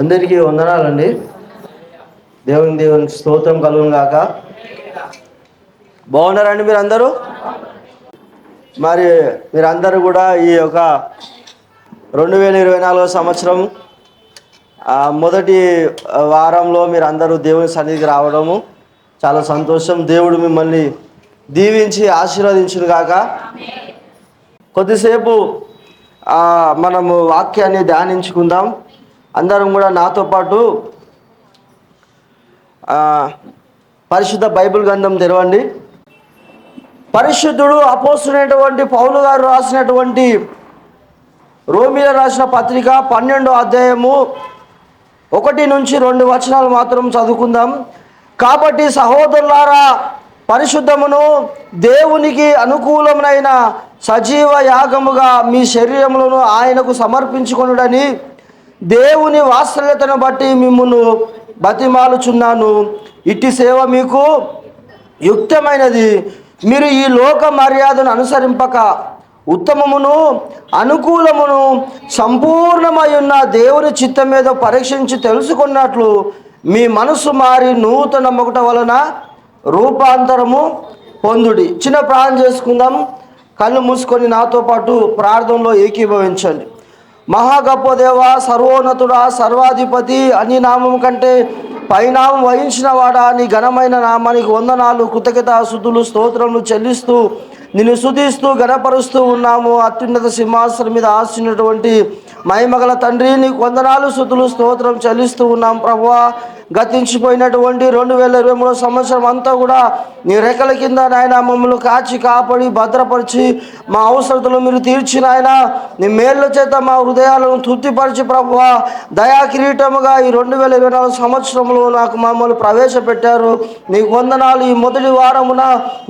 అందరికీ వందనాలండి. దేవుని స్తోత్రం కలుగును గాక. బాగున్నారండి మీరు అందరూ? మరి మీరందరూ కూడా ఈ యొక్క 2024 సంవత్సరం మొదటి వారంలో మీరు అందరూ దేవుని సన్నిధికి రావడము చాలా సంతోషం. దేవుడు మిమ్మల్ని దీవించి ఆశీర్వదించును గాక. కొద్దిసేపు మనము వాక్యాన్ని ధ్యానించుకుందాం. అందరం కూడా నాతో పాటు పరిశుద్ధ బైబిల్ గ్రంథం తెరవండి. పరిశుద్ధుడు అపోస్తులైనటువంటి పౌలు గారు రాసినటువంటి రోమీయులకు రాసిన పత్రిక 12వ అధ్యాయము 1 నుంచి 2 వచనాలు మాత్రం చదువుకుందాం. కాబట్టి సహోదరులారా, పరిశుద్ధమును దేవునికి అనుకూలమైన సజీవ యాగముగా మీ శరీరములను ఆయనకు సమర్పించుకొనుడని దేవుని వాత్సల్యతను బట్టి మిమ్మును బతిమాలుచున్నాను. ఇట్టి సేవ మీకు యుక్తమైనది. మీరు ఈ లోక మర్యాదను అనుసరింపక ఉత్తమమును అనుకూలమును సంపూర్ణమై ఉన్న దేవుని చిత్తం మీద పరీక్షించి తెలుసుకున్నట్లు మీ మనసు మారి నూతన మొగట వలన రూపాంతరము పొందుడి. చిన్న ప్రార్థన చేసుకుందాం. కళ్ళు మూసుకొని నాతో పాటు ప్రార్థనలో ఏకీభవించండి. మహా గొప్ప దేవ, సర్వోన్నతుడా, సర్వాధిపతి, అన్ని నామం కంటే పైనామం వహించిన వాడా, నీ ఘనమైన నామానికి వందనాలు, కృతజ్ఞతాస్తుతులు, స్తోత్రములు చెల్లిస్తూ నిన్ను స్తుతిస్తూ గణపరుస్తూ ఉన్నాము. అత్యున్నత సింహాసనం మీద ఆశించినటువంటి మహిమగల తండ్రి, నీకు వందనాలు, స్తుతులు, స్తోత్రం చెల్లిస్తూ ఉన్నాం. ప్రభువా, గతించిపోయినటువంటి 2023 సంవత్సరం అంతా కూడా నీ రెక్కల కింద నాయన మమ్మల్ని కాచి కాపాడి భద్రపరిచి మా అవసరతలు మీరు తీర్చిన ఆయన నీ మేళ్ళ చేత మా హృదయాలను తృప్తిపరిచి ప్రభువా, దయా కిరీటముగా ఈ 2024 సంవత్సరంలో నాకు మమ్మల్ని ప్రవేశపెట్టారు. నీకు వందనాలు. ఈ మొదటి వారమున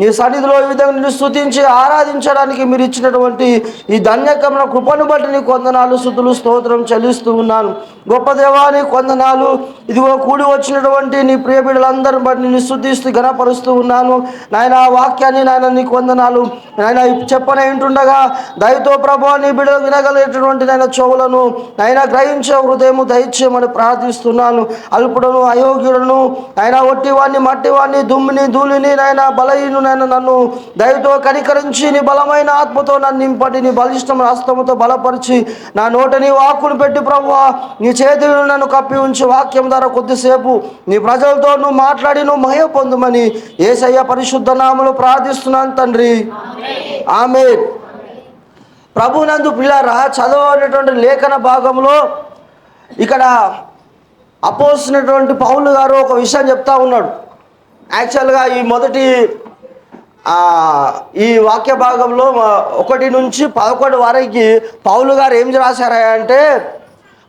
నీ సన్నిధిలో ఈ విధంగా నిన్ను స్తుతించి ఆరాధించడానికి మీరు ఇచ్చినటువంటి ఈ ధన్యకమైన కృపను బట్టి నీకు వందనాలు, స్తుతులు, స్తోత్రం చెల్లిస్తూ ఉన్నాను. గొప్ప దేవా, నీకు వందనాలు. ఇదిగో కూడి వచ్చినటువంటి నీ ప్రియ బిడ్డలందరిని బట్టి నిన్ను స్తుతిస్తూ ఘనపరుస్తూ ఉన్నాను. నాయన వాక్యాన్ని నాయన నీకు వందనాలు. నాయన చెప్పనే వింటుండగా దయతో ప్రభువా, నీ బిడ్డలు వినగలిగేటటువంటి నాయన చెవులను నాయన గ్రహించే హృదయము దయచేయమని ప్రార్థిస్తున్నాను. అల్పుడను అయోగ్యులను నాయన ఒట్టివాణ్ణి మట్టివాణ్ణి దుమ్మిని ధూళిని నాయన బలహీను నాయన నన్ను దయతో కనికరించి నీ బలమైన ఆత్మతో నన్ను నింపటి, నీ బలిష్టమైన హస్తముతో బలపరిచి నా నోట నీ వాక్కును పెట్టి ప్రభువా, నీ చేతులను నన్ను కప్పి ఉంచి వాక్యం ద్వారా కొద్దిసేపు నీ ప్రజలతో నువ్వు మాట్లాడి నువ్వు మహిమ పొందుమని యేసయ్య పరిశుద్ధ నామములో ప్రార్థిస్తున్నాను తండ్రి, ఆమేన్. ప్రభునందు ప్రియులారా, చదవనటువంటి లేఖన భాగంలో ఇక్కడ అపోస్తులైనటువంటి పౌలు గారు ఒక విషయం చెప్తా ఉన్నాడు. యాక్చువల్గా ఈ మొదటి ఈ వాక్య భాగంలో 1 నుంచి 11 వరకు పౌలు గారు ఏం రాశారంటే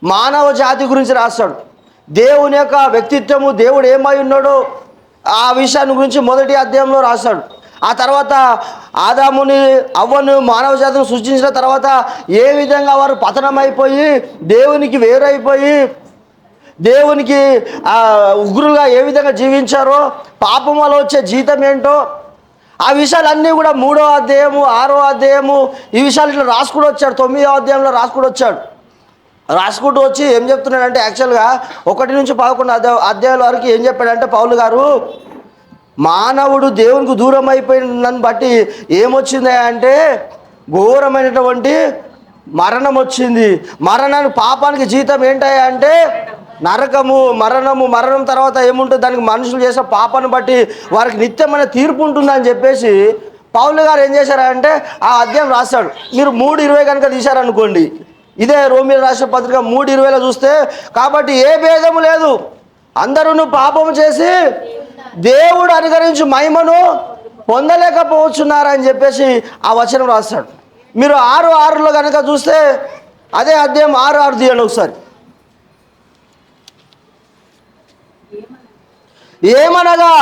మానవ జాతి గురించి రాస్తాడు. దేవుని యొక్క వ్యక్తిత్వము, దేవుడు ఏమై ఉన్నాడో ఆ విషయాన్ని గురించి మొదటి అధ్యాయంలో రాశాడు. ఆ తర్వాత ఆదాముని అవ్వను మానవ జాతిని సృష్టించిన తర్వాత ఏ విధంగా వారు పతనమైపోయి దేవునికి వేరైపోయి దేవునికి ఉగ్రులుగా ఏ విధంగా జీవించారో, పాపం వల్ల వచ్చే జీతం ఏంటో ఆ విషయాలన్నీ కూడా 3వ అధ్యాయము 6వ అధ్యాయము ఈ విషయాలు ఇట్లా రాసుకుంటూ వచ్చాడు. 9వ అధ్యాయంలో రాసుకుంటూ వచ్చాడు. రాసుకుంటూ వచ్చి ఏం చెప్తున్నాడంటే యాక్చువల్గా 1 నుంచి 11 అధ్యాయాల వరకు ఏం చెప్పాడంటే పౌలు గారు, మానవుడు దేవునికి దూరం అయిపోయిన బట్టి ఏమొచ్చింది అంటే ఘోరమైనటువంటి మరణం వచ్చింది. మరణానికి పాపానికి జీతం ఏంటయ్యా అంటే నరకము, మరణం తర్వాత ఏముంటుంది, దానికి మనుషులు చేసే పాపాన్ని బట్టి వారికి నిత్యమైన తీర్పు ఉంటుందని చెప్పేసి పౌలు గారు ఏం చేశారంటే ఆ అధ్యాయం రాశాడు. మీరు 3:20 కనుక తీశారనుకోండి, ఇదే రోమీయులకు రాసిన పత్రిక 3:20లో చూస్తే, కాబట్టి ఏ భేదము లేదు, అందరూ పాపము చేసి దేవుడు అనుగ్రహించు మహిమను పొందలేకపోతున్నారని చెప్పేసి ఆ వచనం రాస్తాడు. మీరు 6:6లో కనుక చూస్తే అదే అధ్యాయం 6:6 తీయండి ఒకసారి. ఏమనగా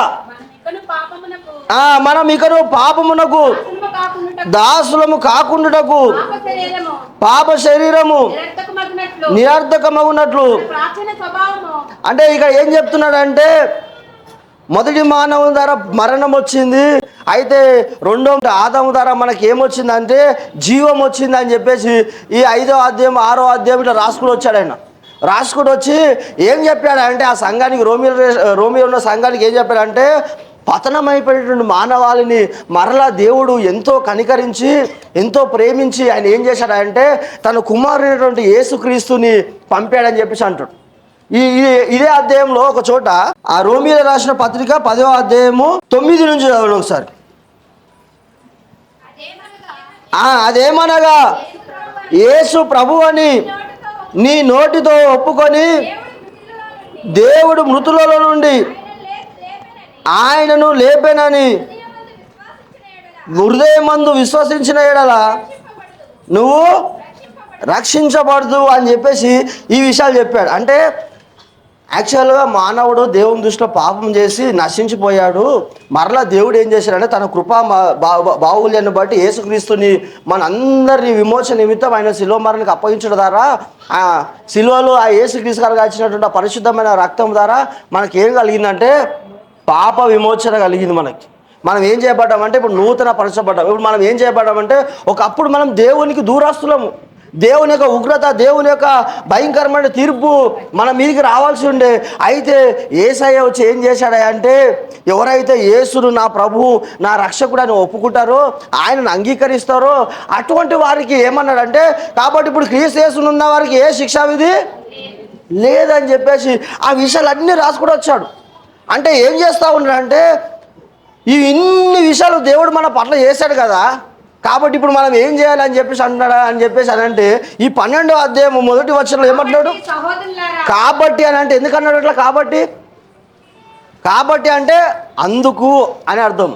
మనం ఇకను పాపమునకు దాసులము కాకుండాటకు పాప శరీరము నిరర్థకమగునట్లు. అంటే ఇక్కడ ఏం చెప్తున్నాడంటే మొదటి మానవుని ద్వారా మరణం వచ్చింది, అయితే రెండో ఆదాము ద్వారా మనకి ఏమొచ్చిందంటే జీవం వచ్చింది అని చెప్పేసి ఈ 5వ అధ్యాయం 6వ అధ్యాయం ఇట్లా రాసుకుని వచ్చాడు ఆయన. రాసుకుంటూ వచ్చి ఏం చెప్పాడంటే ఆ సంఘానికి రోమిలో ఉన్న సంఘానికి ఏం చెప్పాడంటే, పతనమైపోయినటువంటి మానవాళిని మరలా దేవుడు ఎంతో కనికరించి ఎంతో ప్రేమించి ఆయన ఏం చేశాడంటే తన కుమారుడైనటువంటి యేసుక్రీస్తుని పంపాడని చెప్పేసి అంటాడు. ఇదే అధ్యాయంలో ఒక చోట ఆ రోమీయులకు రాసిన పత్రిక 10వ అధ్యాయము 9 నుంచి చదవండి ఒకసారి. అదేమనగా యేసు ప్రభు అని నీ నోటితో ఒప్పుకొని దేవుడు మృతులలో నుండి ఆయనను లేపెనని హృదయమందు విశ్వసించిన ఎడల నువ్వు రక్షించబడదు అని చెప్పేసి ఈ విషయాలు చెప్పాడు. అంటే యాక్చువల్గా మానవుడు దేవుని దృష్టిలో పాపం చేసి నశించిపోయాడు. మరలా దేవుడు ఏం చేశాడంటే తన కృపా బాహుల్యాన్ని బట్టి యేసుక్రీస్తుని మనందరినీ విమోచన నిమిత్తం ఆయన శిలువ మరణానికి అప్పగించడం ద్వారా ఆ శిలువలో ఆ యేసుక్రీస్తు గారు కాల్చినటువంటి ఆ పరిశుద్ధమైన రక్తం ద్వారా మనకి ఏం కలిగిందంటే పాప విమోచన కలిగింది. మనం ఏం చేయబడ్డామంటే ఇప్పుడు నూతన పరచబడ్డాం. ఇప్పుడు మనం ఏం చేయబడ్డామంటే ఒకప్పుడు మనం దేవునికి దూరస్తులము. దేవుని యొక్క ఉగ్రత, దేవుని యొక్క భయంకరమైన తీర్పు మన మీదకి రావాల్సి ఉండే. అయితే యేసయ్య వచ్చి ఏం చేశాడంటే ఎవరైతే యేసును నా ప్రభువు నా రక్షకుడు అని ఒప్పుకుంటారో, ఆయనను అంగీకరిస్తారో అటువంటి వారికి ఏమన్నాడంటే, కాబట్టి ఇప్పుడు క్రీస్తు యేసును ఉన్న వారికి ఏ శిక్షా విధి లేదని చెప్పేసి ఆ విషయాలన్నీ రాసుకుంటూ వచ్చాడు. అంటే ఏం చేస్తూ ఉన్నాడంటే ఇన్ని విషయాలు దేవుడు మన పట్ల చేశాడు కదా, కాబట్టి ఇప్పుడు మనం ఏం చేయాలని చెప్పేసి అంటున్నాడా అని చెప్పేసి అని అంటే ఈ 12వ అధ్యాయం 1వ వచనంలో ఏమంటున్నాడు? కాబట్టి అని అంటే ఎందుకు అన్నాడు అట్లా? కాబట్టి అంటే అందుకు అని అర్థం.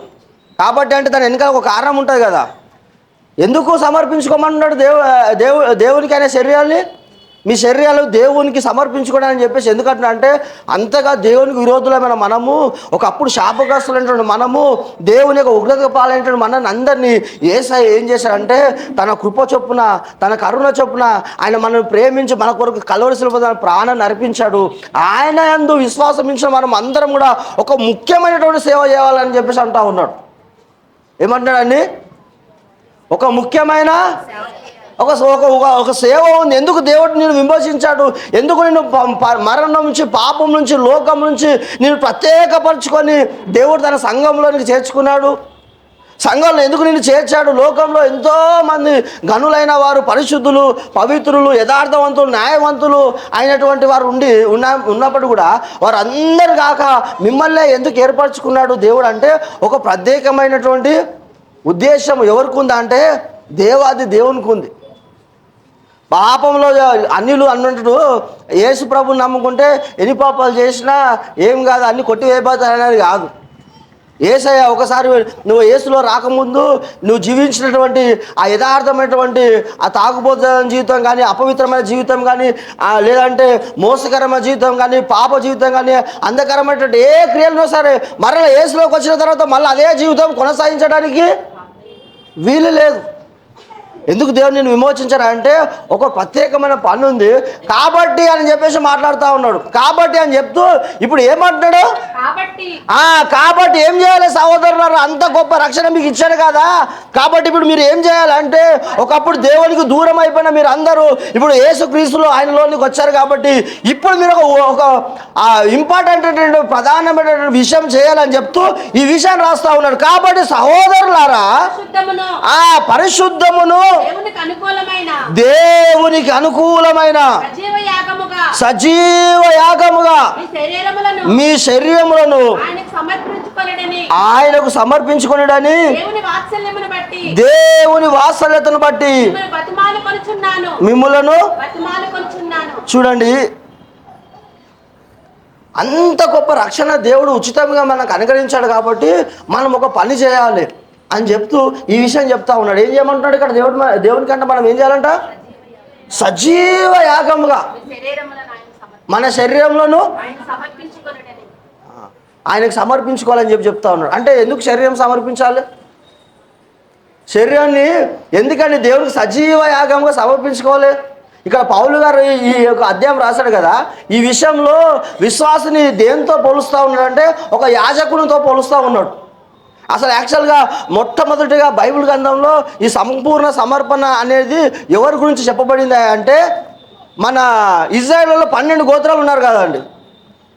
కాబట్టి అంటే దాని వెనకాల ఒక కారణం ఉంటుంది కదా. ఎందుకు సమర్పించుకోమంటున్నాడు దేవునికి అనే శరీరాన్ని? మీ శరీరాలు దేవునికి సమర్పించుకోవడం అని చెప్పేసి ఎందుకంటున్నా అంటే అంతగా దేవునికి విరోధులమైన మనము, ఒకప్పుడు శాపగ్రస్తులైనటువంటి మనము, దేవుని యొక్క ఉగ్రత పాలైనటువంటి మనల్ని అందరినీ యేసయ్య ఏం చేశాడంటే తన కృప చొప్పున తన కరుణ చొప్పున ఆయన మనల్ని ప్రేమించి మన కొరకు కల్వరి శిలువ ప్రాణాన్ని అర్పించాడు. ఆయన యందు విశ్వాసం ఇచ్చిన మనం అందరం కూడా ఒక ముఖ్యమైనటువంటి సేవ చేయాలని చెప్పేసి అంటా ఉన్నాడు. ఏమంటున్నాడండి? ఒక ముఖ్యమైన ఒక సేవ ఉంది. ఎందుకు దేవుడు నేను విమోచించాడు? ఎందుకు నేను మరణం నుంచి, పాపం నుంచి, లోకం నుంచి నేను ప్రత్యేకపరచుకొని దేవుడు తన సంఘంలోనికి చేర్చుకున్నాడు. సంఘంలో ఎందుకు నేను చేర్చాడు? లోకంలో ఎంతోమంది గనులైన వారు, పరిశుద్ధులు, పవిత్రులు, యథార్థవంతులు, న్యాయవంతులు అయినటువంటి వారు ఉన్నప్పుడు కూడా వారందరు కాక మిమ్మల్ని ఎందుకు ఏర్పరచుకున్నాడు దేవుడు అంటే ఒక ప్రత్యేకమైనటువంటి ఉద్దేశం ఎవరికి ఉందా అంటే దేవాది దేవునికి ఉంది. పాపంలో అన్యులు అన్నట్టు యేసు ప్రభుని నమ్ముకుంటే ఎన్ని పాపాలు చేసినా ఏం కాదు, అన్ని కొట్టివేయబోతారనేది కాదు. యేసయ్య ఒకసారి నువ్వు యేసులో రాకముందు నువ్వు జీవించినటువంటి ఆ యథార్థమైనటువంటి ఆ తాగుబోతు జీవితం కానీ, అపవిత్రమైన జీవితం కానీ, లేదంటే మోసకరమైన జీవితం కానీ, పాప జీవితం కానీ, అంధకరమైనటువంటి ఏ క్రియలను సరే మరలా యేసులోకి వచ్చిన తర్వాత మళ్ళీ అదే జీవితం కొనసాగించడానికి వీలు లేదు. ఎందుకు దేవుడు నేను విమోచించారా అంటే ఒక ప్రత్యేకమైన పని ఉంది కాబట్టి అని చెప్పేసి మాట్లాడుతూ ఉన్నాడు. కాబట్టి అని చెప్తూ ఇప్పుడు ఏమంటున్నాడు? కాబట్టి ఏం చేయాలి సహోదరులారా? అంత గొప్ప రక్షణ మీకు ఇచ్చాడు కదా, కాబట్టి ఇప్పుడు మీరు ఏం చేయాలంటే ఒకప్పుడు దేవునికి దూరం అయిపోయిన మీరు అందరూ ఇప్పుడు యేసుక్రీస్తులో ఆయనలోనికి వచ్చారు. కాబట్టి ఇప్పుడు మీరు ఒక ఇంపార్టెంట్ ప్రధానమైనటువంటి విషయం చేయాలని చెప్తూ ఈ విషయాన్ని రాస్తా ఉన్నాడు. కాబట్టి సహోదరులారా పరిశుద్ధమును దేవునికి అనుకూలమైన సజీవ యాగముగా మీ శరీరములను ఆయనకు సమర్పించుకొనుడని దేవుని వాత్సల్యతను బట్టి మిమ్ములను చూడండి. అంత గొప్ప రక్షణ దేవుడు ఉచితంగా మనకు అనుగ్రహించాడు కాబట్టి మనం ఒక పని చేయాలి అని చెప్తూ ఈ విషయం చెప్తా ఉన్నాడు. ఏం చేయమంటున్నాడు ఇక్కడ? దేవుని కంటే మనం ఏం చేయాలంట? సజీవ యాగముగా మన శరీరంలోను ఆయనకు సమర్పించుకోవాలని చెప్తా ఉన్నాడు. అంటే ఎందుకు శరీరం సమర్పించాలి? శరీరాన్ని ఎందుకని దేవునికి సజీవ యాగంగా సమర్పించుకోవాలి? ఇక్కడ పౌలు గారు ఈ యొక్క అధ్యాయం రాశాడు కదా, ఈ విషయంలో విశ్వాసిని దేంతో పోలుస్తూ ఉన్నాడంటే ఒక యాజకునితో పోలుస్తూ ఉన్నాడు. అసలు యాక్చువల్గా మొట్టమొదటిగా బైబిల్ గ్రంథంలో ఈ సంపూర్ణ సమర్పణ అనేది ఎవరి గురించి చెప్పబడింది అంటే మన ఇజ్రాయేల్లో 12 గోత్రాలు ఉన్నారు కదండి.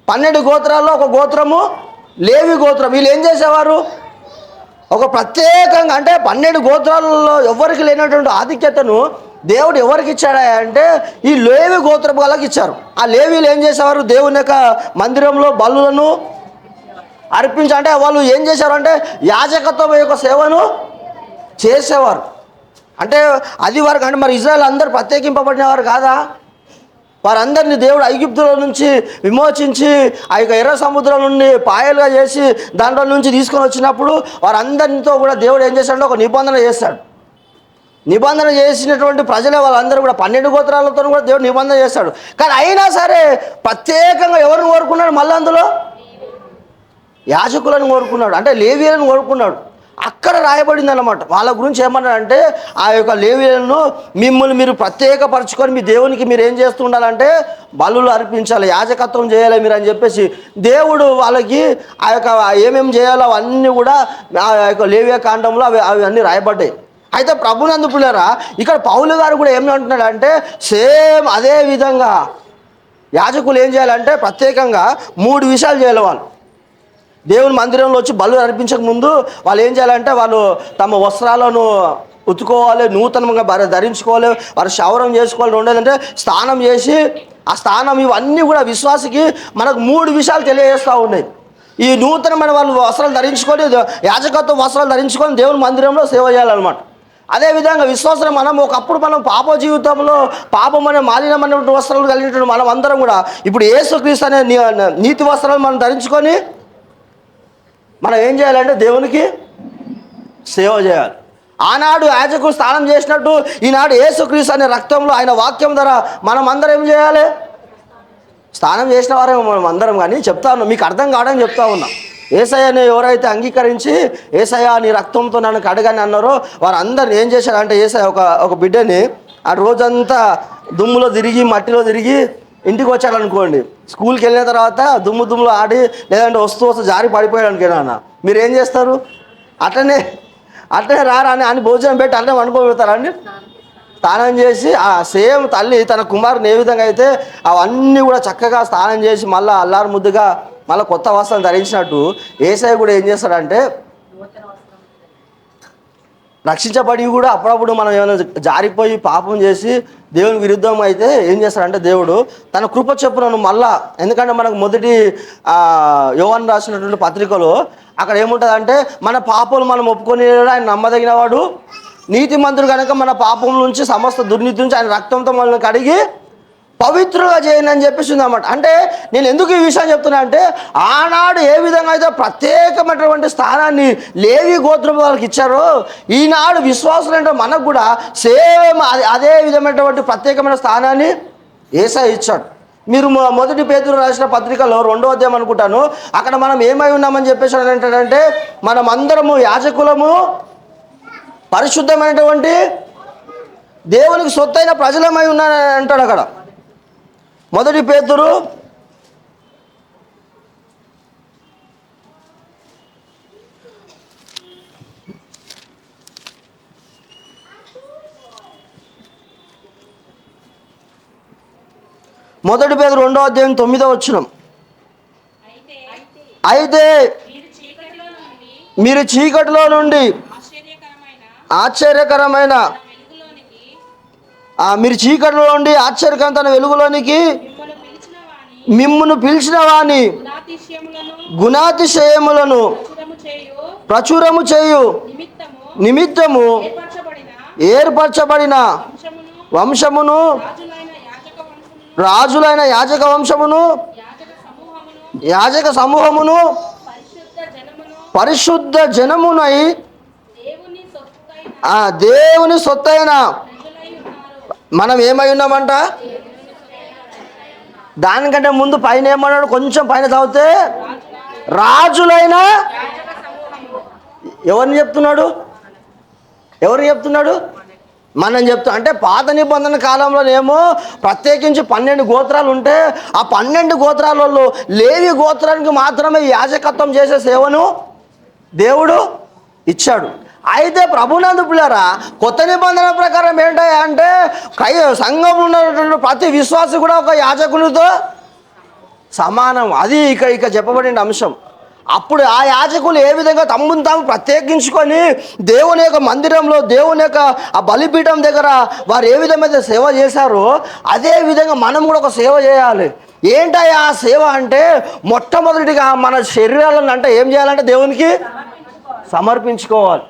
12 గోత్రాల్లో ఒక గోత్రము లేవి గోత్రం. వీళ్ళు ఏం చేసేవారు? ఒక ప్రత్యేకంగా, అంటే 12 గోత్రాలలో ఎవరికి లేనటువంటి ఆధిక్యతను దేవుడు ఎవరికి ఇచ్చాడా అంటే ఈ లేవి గోత్రం వాళ్ళకి ఇచ్చారు. ఆ లేవీలు ఏం చేసేవారు? దేవుని యొక్క మందిరంలో బలులను అంటే వాళ్ళు ఏం చేశారు అంటే యాజకత్వం యొక్క సేవను చేసేవారు. అంటే అది వరకు, అంటే మరి ఇజ్రాయెల్ అందరూ ప్రత్యేకింపబడినవారు కాదా? వారందరినీ దేవుడు ఐగుప్తుల నుంచి విమోచించి ఆ యొక్క ఎర్ర సముద్రం నుండి పాయలుగా చేసి దాంట్లో నుంచి తీసుకొని వచ్చినప్పుడు వారందరితో కూడా దేవుడు ఏం చేశాడంటే ఒక నిబంధన చేస్తాడు. నిబంధన చేసినటువంటి ప్రజలే వాళ్ళందరూ కూడా 12 గోత్రాలతో కూడా దేవుడు నిబంధన చేస్తాడు. కానీ అయినా సరే ప్రత్యేకంగా ఎవరిని కోరుకున్నాడు? మళ్ళీ అందులో యాజకులను కోరుకున్నాడు, అంటే లేవీలను కోరుకున్నాడు. అక్కడ రాయబడింది అన్నమాట. వాళ్ళ గురించి ఏమన్నాడంటే ఆ యొక్క లేవీలను మిమ్మల్ని మీరు ప్రత్యేకపరచుకొని మీ దేవునికి మీరు ఏం చేస్తూ ఉండాలంటే బలులు అర్పించాలి, యాజకత్వం చేయాలి మీరు అని చెప్పేసి దేవుడు వాళ్ళకి ఆ యొక్క ఏమేమి చేయాలో అవన్నీ కూడా ఆ యొక్క లేవియ కాండంలో అవన్నీ రాయబడ్డాయి. అయితే ప్రభునందు పిల్లరా, ఇక్కడ పౌలు గారు కూడా ఏమంటున్నాడంటే సేమ్ అదే విధంగా యాజకులు ఏం చేయాలంటే ప్రత్యేకంగా 3 విషయాలు చేయాలి. వాళ్ళు దేవుని మందిరంలో వచ్చి బలు అర్పించక ముందు వాళ్ళు ఏం చేయాలంటే వాళ్ళు తమ వస్త్రాలను ఉతుకోవాలి, నూతనంగా ధరించుకోవాలి, వారు క్షౌరం చేసుకోవాలి. ఉండేదంటే స్నానం చేసి ఆ స్నానం ఇవన్నీ కూడా విశ్వాసికి మనకు 3 విషయాలు తెలియజేస్తూ ఉన్నాయి. ఈ నూతనమైన వాళ్ళు వస్త్రాలు ధరించుకొని యాజకత్వం వస్త్రాలు ధరించుకొని దేవుని మందిరంలో సేవ చేయాలన్నమాట. అదేవిధంగా విశ్వాసం ఒకప్పుడు మనం పాప జీవితంలో పాపం అనే మాలిన్యమైనటువంటి వస్త్రాలు కలిగినటువంటి మనం అందరం కూడా ఇప్పుడు యేసుక్రీస్తు అనే నీతి వస్త్రాలు మనం ధరించుకొని మనం ఏం చేయాలంటే దేవునికి సేవ చేయాలి. ఆనాడు యాజకుడు స్నానం చేసినట్టు ఈనాడు యేసుక్రీస్తు అనే రక్తంలో ఆయన వాక్యం ద్వారా మనం అందరం ఏం చేయాలి? స్నానం చేసిన వారే మనం అందరం. కానీ చెప్తా ఉన్నాం, మీకు అర్థం కావడానికి చెప్తా ఉన్నాం. యేసయ్యని ఎవరైతే అంగీకరించి యేసయ్య నీ రక్తంతో నన్ను కడగని అన్నారో వారందరిని ఏం చేశారంటే యేసయ్య ఒక బిడ్డని ఆ రోజంతా దుమ్ములో తిరిగి మట్టిలో తిరిగి ఇంటికి వచ్చాడనుకోండి, స్కూల్కి వెళ్ళిన తర్వాత దుమ్ములో ఆడి లేదంటే వస్తూ జారి పడిపోయాడు అనుకున్నా, మీరు ఏం చేస్తారు? అట్లనే రారా అని భోజనం పెట్టి అట్లనే వండుకోబెడతారండి. స్నానం చేసి ఆ సేమ్ తల్లి తన కుమారుని ఏ విధంగా అయితే అవన్నీ కూడా చక్కగా స్నానం చేసి మళ్ళీ అల్లారు ముద్దుగా మళ్ళీ కొత్త వస్త్రం ధరించినట్టు యేసయ్య కూడా ఏం చేస్తాడంటే రక్షించబడి కూడా అప్పుడప్పుడు మనం ఏమైనా జారిపోయి పాపం చేసి దేవుని విరుద్ధం అయితే ఏం చేస్తాడంటే దేవుడు తన కృప చెప్పునను మళ్ళా, ఎందుకంటే మనకు మొదటి యోహాను రాసినటువంటి పత్రికలో అక్కడ ఏముంటుందంటే మన పాపలు మనం ఒప్పుకొని ఆయన నమ్మదగిన వాడు నీతిమంతుడు కనుక మన పాపం నుంచి సమస్త దుర్నీతి నుంచి ఆయన రక్తంతో మనల్ని కడిగి పవిత్రుగా చేయండి అని చెప్పేసి ఉందన్నమాట. అంటే నేను ఎందుకు ఈ విషయం చెప్తున్నా అంటే ఆనాడు ఏ విధంగా అయితే ప్రత్యేకమైనటువంటి స్థానాన్ని లేవి గోత్రం వాళ్ళకి ఇచ్చారో ఈనాడు విశ్వాసులు అంటే మనకు కూడా సేమ్ అదే విధమైనటువంటి ప్రత్యేకమైన స్థానాన్ని యేసయ్య ఇచ్చాడు. మీరు మొదటి పేతురు రాసిన పత్రికలో 2వ అధ్యాయం అనుకుంటాను, అక్కడ మనం ఏమై ఉన్నామని చెప్పేసి ఏంటంటే మనం అందరము యాజకులము, పరిశుద్ధమైనటువంటి దేవునికి సొత్తైన ప్రజలమై ఉన్నారని అంటాడు అక్కడ. మొదటి పేతురు 2వ అధ్యాయం 9వ వచనం. అయితే మీరు చీకటిలో నుండి ఆశ్చర్యకరమైన మీరు చీకటిలో నుండి ఆశ్చర్యకరమైన వెలుగులోనికి మిమ్మును పిలిచిన వాని గుణాతిశయములను ప్రచురము చేయు నిమిత్తము ఏర్పరచబడిన వంశమును, రాజులైన యాజక వంశమును, యాజక సమూహమును, పరిశుద్ధ జనమునై దేవుని సొత్తైన మనం ఏమై ఉన్నామంట? దానికంటే ముందు పైన ఏమన్నాడు? కొంచెం పైన చదివితే రాజులైన ఎవరిని చెప్తున్నాడు? మనం చెప్తాం. అంటే పాత నిబంధన కాలంలోనేమో ప్రత్యేకించి 12 గోత్రాలు ఉంటే ఆ 12 గోత్రాలలో లేవి గోత్రానికి మాత్రమే యాజకత్వం చేసే సేవను దేవుడు ఇచ్చాడు. అయితే ప్రభునందు పిల్లరా, కొత్త నిబంధన ప్రకారం ఏంటయ్యా అంటే సంఘంలో ఉన్నటువంటి ప్రతి విశ్వాసి కూడా ఒక యాజకునితో సమానం. అది ఇక చెప్పబడిన అంశం. అప్పుడు ఆ యాజకులు ఏ విధంగా తమ్మును తాము ప్రత్యేకించుకొని దేవుని యొక్క మందిరంలో, దేవుని యొక్క ఆ బలిపీఠం దగ్గర వారు ఏ విధమైతే సేవ చేశారో అదే విధంగా మనం కూడా ఒక సేవ చేయాలి. ఏంటయ్యా ఆ సేవ అంటే, మొట్టమొదటిగా మన శరీరాలను అంటే ఏం చేయాలంటే దేవునికి సమర్పించుకోవాలి.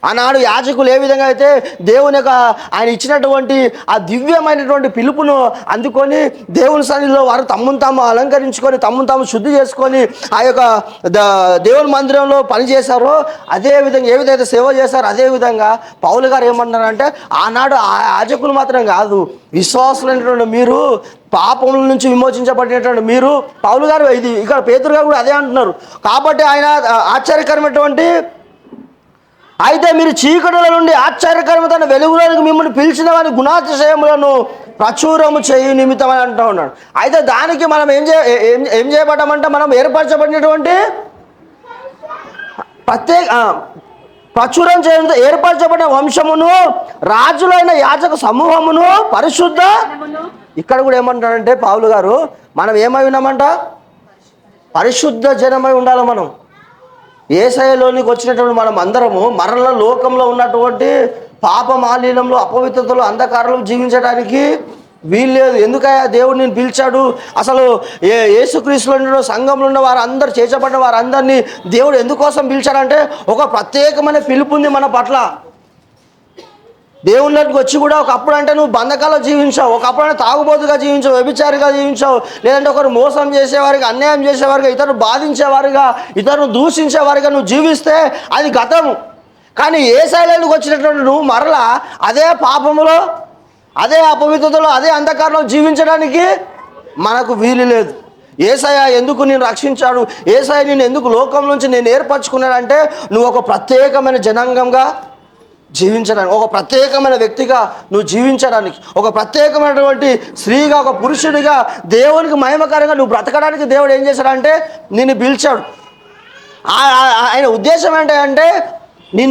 ఆనాడు యాజకులు ఏ విధంగా అయితే దేవుని యొక్క ఆయన ఇచ్చినటువంటి ఆ దివ్యమైనటువంటి పిలుపును అందుకొని దేవుని సన్నిధిలో వారు తమ్మును తాము అలంకరించుకొని తమ్మును తాము శుద్ధి చేసుకొని ఆ యొక్క దేవుని మందిరంలో పనిచేశారో అదే విధంగా ఏ విధంగా సేవ చేశారో అదే విధంగా పౌలు గారు ఏమన్నారంటే, ఆనాడు ఆ యాజకులు మాత్రం కాదు, విశ్వాసులైనటువంటి మీరు, పాపముల నుంచి విమోచించబడినటువంటి మీరు, పౌలు గారు ఇది ఇక్కడ పేతురు గారు కూడా అదే అంటున్నారు. కాబట్టి ఆయన ఆశ్చర్యకరమైనటువంటి, అయితే మీరు చీకటిల నుండి ఆశ్చర్యకరమైన వెలుగులోనికి మిమ్మల్ని పిలిచిన వారి గుణాతిశయములను ప్రచురము చేయి నిమిత్తం అని అంటూ ఉన్నాడు. అయితే దానికి మనం ఏం చేయబడ్డామంటే, మనం ఏర్పరచబడినటువంటి ప్రచురం చేయడంతో ఏర్పరచబడిన వంశమును, రాజులైన యాజక సమూహమును, పరిశుద్ధ. ఇక్కడ కూడా ఏమంటాడంటే పౌలు గారు, మనం ఏమై ఉన్నామంట? పరిశుద్ధ జనమై ఉండాలి. మనం యేసయ్యలోనికి వచ్చినటువంటి మనం అందరము మరల లోకంలో ఉన్నటువంటి పాప మాలిన్యంలో, అపవిత్రతలో, అంధకారంలో జీవించడానికి వీల్లేదు. ఎందుకయ్యా దేవుడు నేను పిలిచాడు? అసలు యేసుక్రీస్తులో సంఘంలో ఉన్న వారందరూ, చేర్చబడిన వారందరినీ దేవుడు ఎందుకోసం పిలిచాడంటే ఒక ప్రత్యేకమైన పిలుపు ఉంది మన పట్ల. దేవుళ్ళకి వచ్చి కూడా ఒకప్పుడు అంటే నువ్వు బంధకాల్లో జీవించావు, ఒకప్పుడు అంటే తాగుబోతుగా జీవించావు, వ్యభిచారిగా జీవించావు, లేదంటే ఒకరు మోసం చేసేవారిగా, అన్యాయం చేసేవారిగా, ఇతరులు బాధించేవారిగా, ఇతరులు దూషించేవారిగా నువ్వు జీవిస్తే అది గతము. కానీ యేసయ్యలోకి వచ్చినటువంటి నువ్వు మరలా అదే పాపములో, అదే అపవిత్రతలో, అదే అంధకారంలో జీవించడానికి మనకు వీలు లేదు. యేసయ్య ఎందుకు నేను రక్షించాడు, యేసయ్య నేను ఎందుకు లోకం నుంచి నేను ఏర్పరచుకున్నాడంటే నువ్వు ఒక ప్రత్యేకమైన జనాంగంగా జీవించడానికి, ఒక ప్రత్యేకమైన వ్యక్తిగా నువ్వు జీవించడానికి, ఒక ప్రత్యేకమైనటువంటి స్త్రీగా, ఒక పురుషుడిగా దేవునికి మహిమకరంగా నువ్వు బ్రతకడానికి దేవుడు ఏం చేశాడంటే నిన్ను పిలిచాడు. ఆయన ఉద్దేశం ఏంటంటే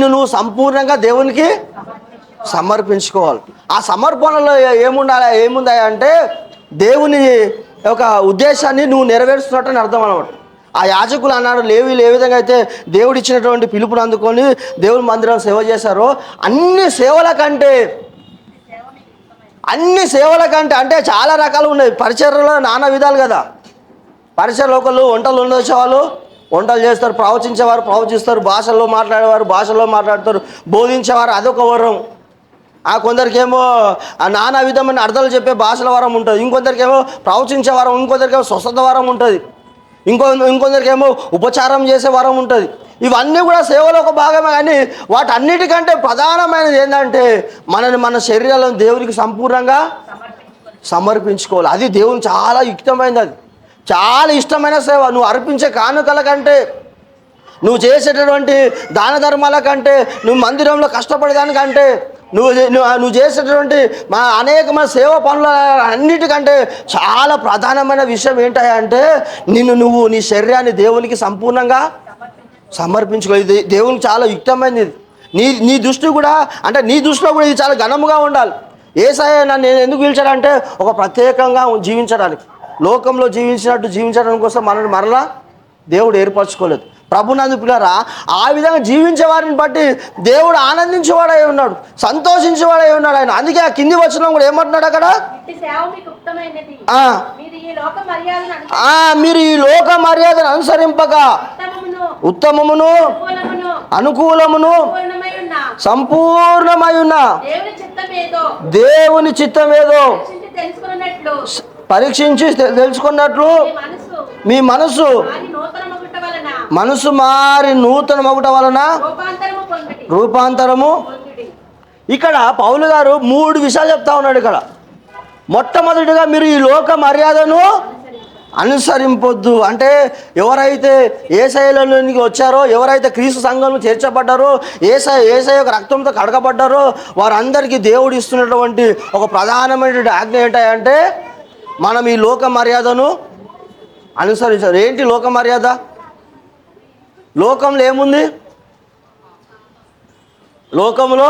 నువ్వు సంపూర్ణంగా దేవునికి సమర్పించుకోవాలి. ఆ సమర్పణలో ఏముందా అంటే దేవుని యొక్క ఉద్దేశాన్ని నువ్వు నెరవేరుస్తున్నట్టు అని అర్థం అన్నమాట. ఆ యాజకులు అన్నాడు, లేవీలు ఏ విధంగా అయితే దేవుడు ఇచ్చినటువంటి పిలుపును అందుకొని దేవుని మందిరం సేవ చేశారో అన్ని సేవల కంటే అంటే చాలా రకాలు ఉన్నాయి. పరిచర్యలో నానా విధాలు కదా. పరిచర్యలో ఒకళ్ళు వంటలు ఉండొచ్చేవాళ్ళు వంటలు చేస్తారు, ప్రవచించేవారు ప్రవచిస్తారు, భాషల్లో మాట్లాడేవారు భాషల్లో మాట్లాడతారు, బోధించేవారు అదొక వరం. కొందరికేమో నానా విధమైన అర్థాలు చెప్పే భాషల వరం ఉంటుంది, ఇంకొందరికేమో ప్రవచించే వరం, ఇంకొందరికేమో స్వస్థత వరం ఉంటుంది, ఇంకొందరికేమో ఉపచారం చేసే వరం ఉంటుంది. ఇవన్నీ కూడా సేవలో ఒక భాగమే. కానీ వాటన్నిటికంటే ప్రధానమైనది ఏంటంటే మన శరీరాలను దేవునికి సంపూర్ణంగా సమర్పించుకోవాలి. అది దేవుని చాలా యుక్తమైనది, అది చాలా ఇష్టమైన సేవ. నువ్వు అర్పించే కానుకల కంటే, నువ్వు చేసేటటువంటి దాన ధర్మాల కంటే, నువ్వు మందిరంలో కష్టపడేదానికంటే, నువ్వు చేసేటటువంటి అనేకమైన సేవ పనుల అన్నిటికంటే చాలా ప్రధానమైన విషయం ఏంటంటే నువ్వు నీ శరీరాన్ని దేవునికి సంపూర్ణంగా సమర్పించుకో. ఇది దేవునికి చాలా యుక్తమైనది. నీ దృష్టి కూడా అంటే నీ దృష్టిలో కూడా ఇది చాలా ఘనముగా ఉండాలి. యేసయ్య నన్ను ఎందుకు పిలిచాడంటే ఒక ప్రత్యేకంగా జీవించడానికి, లోకంలో జీవించినట్టు జీవించడం కోసం మనల్ని మరలా దేవుడు ఏర్పరచుకోలేదు. ప్రభునందు పిల్లరా, ఆ విధంగా జీవించే వారిని బట్టి దేవుడు ఆనందించేవాడై ఉన్నాడు, సంతోషించేవాడై ఉన్నాడు ఆయన. అందుకే ఆ కింది వచనం కూడా ఏమంటున్నాడు అక్కడ, మీరు ఈ లోక మర్యాదను అనుసరింపక ఉత్తమమును అనుకూలమును సంపూర్ణమై ఉన్న దేవుని చిత్తమేదో పరీక్షించి తెలుసుకున్నట్లు మీ మనసు మారి నూతన మగుట వలన రూపాంతరము. ఇక్కడ పౌలు గారు 3 విషయాలు చెప్తా ఉన్నాడు ఇక్కడ. మొట్టమొదటిగా మీరు ఈ లోక మర్యాదను అనుసరింపొద్దు. అంటే ఎవరైతే యేసయ్యలోనికి వచ్చారో, ఎవరైతే క్రీస్తు సంఘంలో చేర్చబడ్డారో, యేసయ్య యొక్క రక్తంతో కడగబడ్డారో వారందరికీ దేవుడు ఇస్తున్నటువంటి ఒక ప్రధానమైనటువంటి ఆజ్ఞ ఏంటంటే మనం ఈ లోక మర్యాదను అనుసరించారు. ఏంటి లోక మర్యాద? లోకంలో ఏముంది? లోకంలో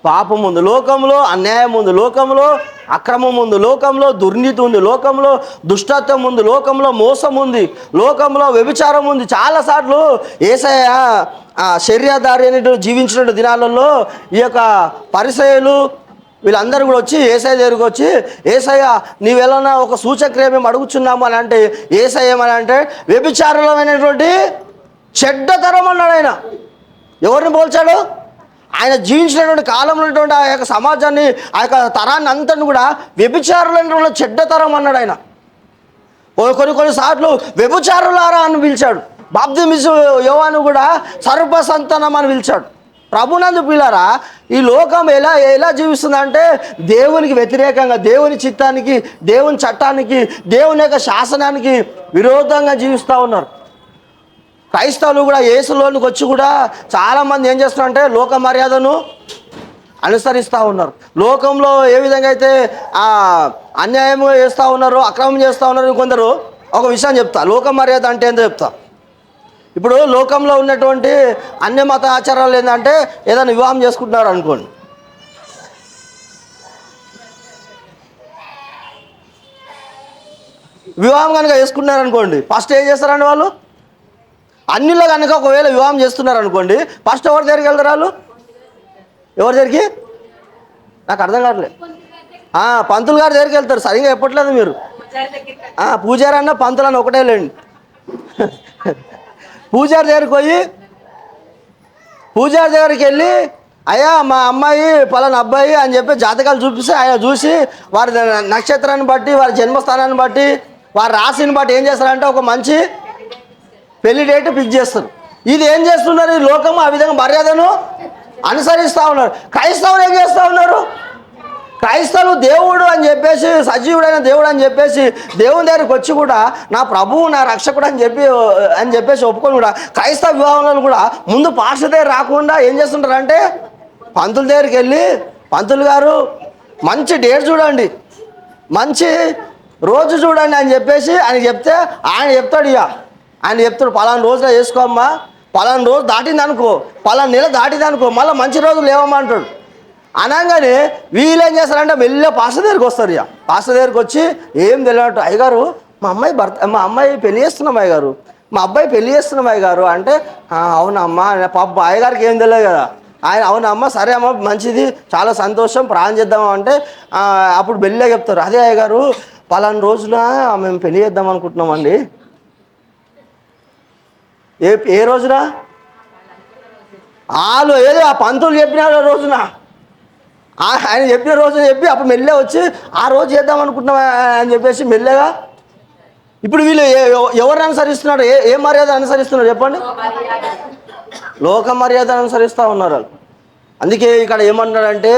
పాపం ఉంది, లోకంలో అన్యాయం ఉంది, లోకంలో అక్రమం ఉంది, లోకంలో దుర్నీతి ఉంది, లోకంలో దుష్టత్వం ఉంది, లోకంలో మోసం ఉంది, లోకంలో వ్యభిచారం ఉంది. చాలాసార్లు యేసయ్య శరీరధారి అనేటువంటి జీవించిన దినాలలో ఈ యొక్క పరిసయ్యులు వీళ్ళందరూ కూడా వచ్చి యేసయ్య దగ్గరికి వచ్చి, యేసయ్య నీవెలా ఒక సూచక్రియ మేము అడుగుచున్నాము అని అంటే, యేసయ్య ఏమని అంటే వ్యభిచారమైనటువంటి చెడ్డతరం అన్నాడు. ఆయన ఎవరిని పోల్చాడు? ఆయన జీవించినటువంటి కాలంలో ఉన్నటువంటి ఆ యొక్క సమాజాన్ని, ఆ యొక్క తరాన్ని అంతని కూడా వ్యభిచారులైన చెడ్డతరం అన్నాడు. ఆయన కొన్నిసార్లు వ్యభిచారులారా అని పిలిచాడు. బాప్తిస్మ యోహాను కూడా సర్వసంతానం అని పిలిచాడు. ప్రభునందు పిల్లారా, ఈ లోకం ఎలా జీవిస్తుందంటే దేవునికి వ్యతిరేకంగా, దేవుని చిత్తానికి, దేవుని చట్టానికి, దేవుని యొక్క శాసనానికి విరోధంగా జీవిస్తూ ఉన్నారు. క్రైస్తవులు కూడా యేసులోనికి వచ్చి కూడా చాలామంది ఏం చేస్తున్నారంటే లోక మర్యాదను అనుసరిస్తూ ఉన్నారు. లోకంలో ఏ విధంగా అయితే అన్యాయం చేస్తూ ఉన్నారో, అక్రమం చేస్తూ ఉన్నారు. కొందరు ఒక విషయం చెప్తా, లోక మర్యాద అంటే ఏంటో చెప్తా. ఇప్పుడు లోకంలో ఉన్నటువంటి అన్య మత ఆచారాలు ఏంటంటే ఏదైనా వివాహం చేసుకుంటున్నారు అనుకోండి, వివాహం కనుక చేసుకుంటున్నారనుకోండి, ఫస్ట్ ఏం చేస్తారండి వాళ్ళు? అన్నిలో కనుక ఒకవేళ వివాహం చేస్తున్నారు అనుకోండి, ఫస్ట్ ఎవరి దగ్గరికి వెళ్తారు వాళ్ళు? ఎవరి దగ్గరికి? నాకు అర్థం కావట్లేదు. పంతులు గారి దగ్గరికి వెళ్తారు. సరిగ్గా చెప్పట్లేదు మీరు. పూజారి అన్న పంతులు అన్న ఒకటే లేండి. పూజారి దగ్గరికి పోయి, పూజారి దగ్గరికి వెళ్ళి, అయ్యా మా అమ్మాయి పలానా అబ్బాయి అని చెప్పి జాతకాలు చూపిస్తే ఆయన చూసి వారి నక్షత్రాన్ని బట్టి, వారి జన్మస్థానాన్ని బట్టి, వారి రాశిని బట్టి ఏం చేస్తారంటే ఒక మంచి పెళ్లి డేట్ ఫిక్స్ చేస్తారు. ఇది ఏం చేస్తున్నారు? ఈ లోకం ఆ విధంగా మర్యాదను అనుసరిస్తూ ఉన్నారు. క్రైస్తవులు ఏం చేస్తూ ఉన్నారు? క్రైస్తవులు దేవుడు అని చెప్పేసి, సజీవుడైన దేవుడు అని చెప్పేసి దేవుని దగ్గరికి వచ్చి కూడా నా ప్రభువు నా రక్షకుడు అని చెప్పేసి ఒప్పుకొని కూడా క్రైస్తవ వివాహాలను కూడా ముందు పాస్టర్ దగ్గర రాకుండా ఏం చేస్తుంటారంటే పంతుల దగ్గరికి వెళ్ళి, పంతులు గారు మంచి డేట్ చూడండి, మంచి రోజు చూడండి అని చెప్పేసి ఆయన చెప్తే ఆయన చెప్తాడు. ఆయన చెప్తాడు పలానా రోజులో వేసుకోమ్మా, పలానా రోజు దాటింది అనుకో, పలానా నెల దాటింది అనుకో, మళ్ళీ మంచి రోజులు లేవమ్మంటాడు. అనగానే వీళ్ళు ఏం చేస్తారంటే మెల్లగా పాస్టర్ దగ్గరికి వస్తారు. పాస్టర్ దగ్గరికి వచ్చి ఏం తెలియనట్టు, అయ్యగారు మా అమ్మాయి పెళ్లి చేస్తున్నాం అయ్యగారు, మా అబ్బాయి పెళ్లి చేస్తున్నాం అయ్యగారు అంటే, అవునమ్మా పాప అయ్యగారికి ఏం తెలియదు కదా. ఆయన అవునమ్మా సరే అమ్మ మంచిది, చాలా సంతోషం, ప్రాణం చేద్దామా అంటే అప్పుడు మెల్లగా చెప్తారు, అదే అయ్యగారు పలానా రోజున మేము పెళ్లి చేద్దాం అనుకుంటున్నామండి. ఏ రోజున? వాళ్ళు ఏదో ఆ పంతులు చెప్పిన రోజున, ఆయన చెప్పిన రోజు చెప్పి అప్పుడు మెల్లె వచ్చి ఆ రోజు చేద్దాం అనుకుంటున్నాం అని చెప్పేసి మెల్లగా. ఇప్పుడు వీళ్ళు ఎవరిని అనుసరిస్తున్నారు? ఏ మర్యాద అనుసరిస్తున్నారు చెప్పండి? లోక మర్యాద అనుసరిస్తూ ఉన్నారు. అందుకే ఇక్కడ ఏమన్నాడంటే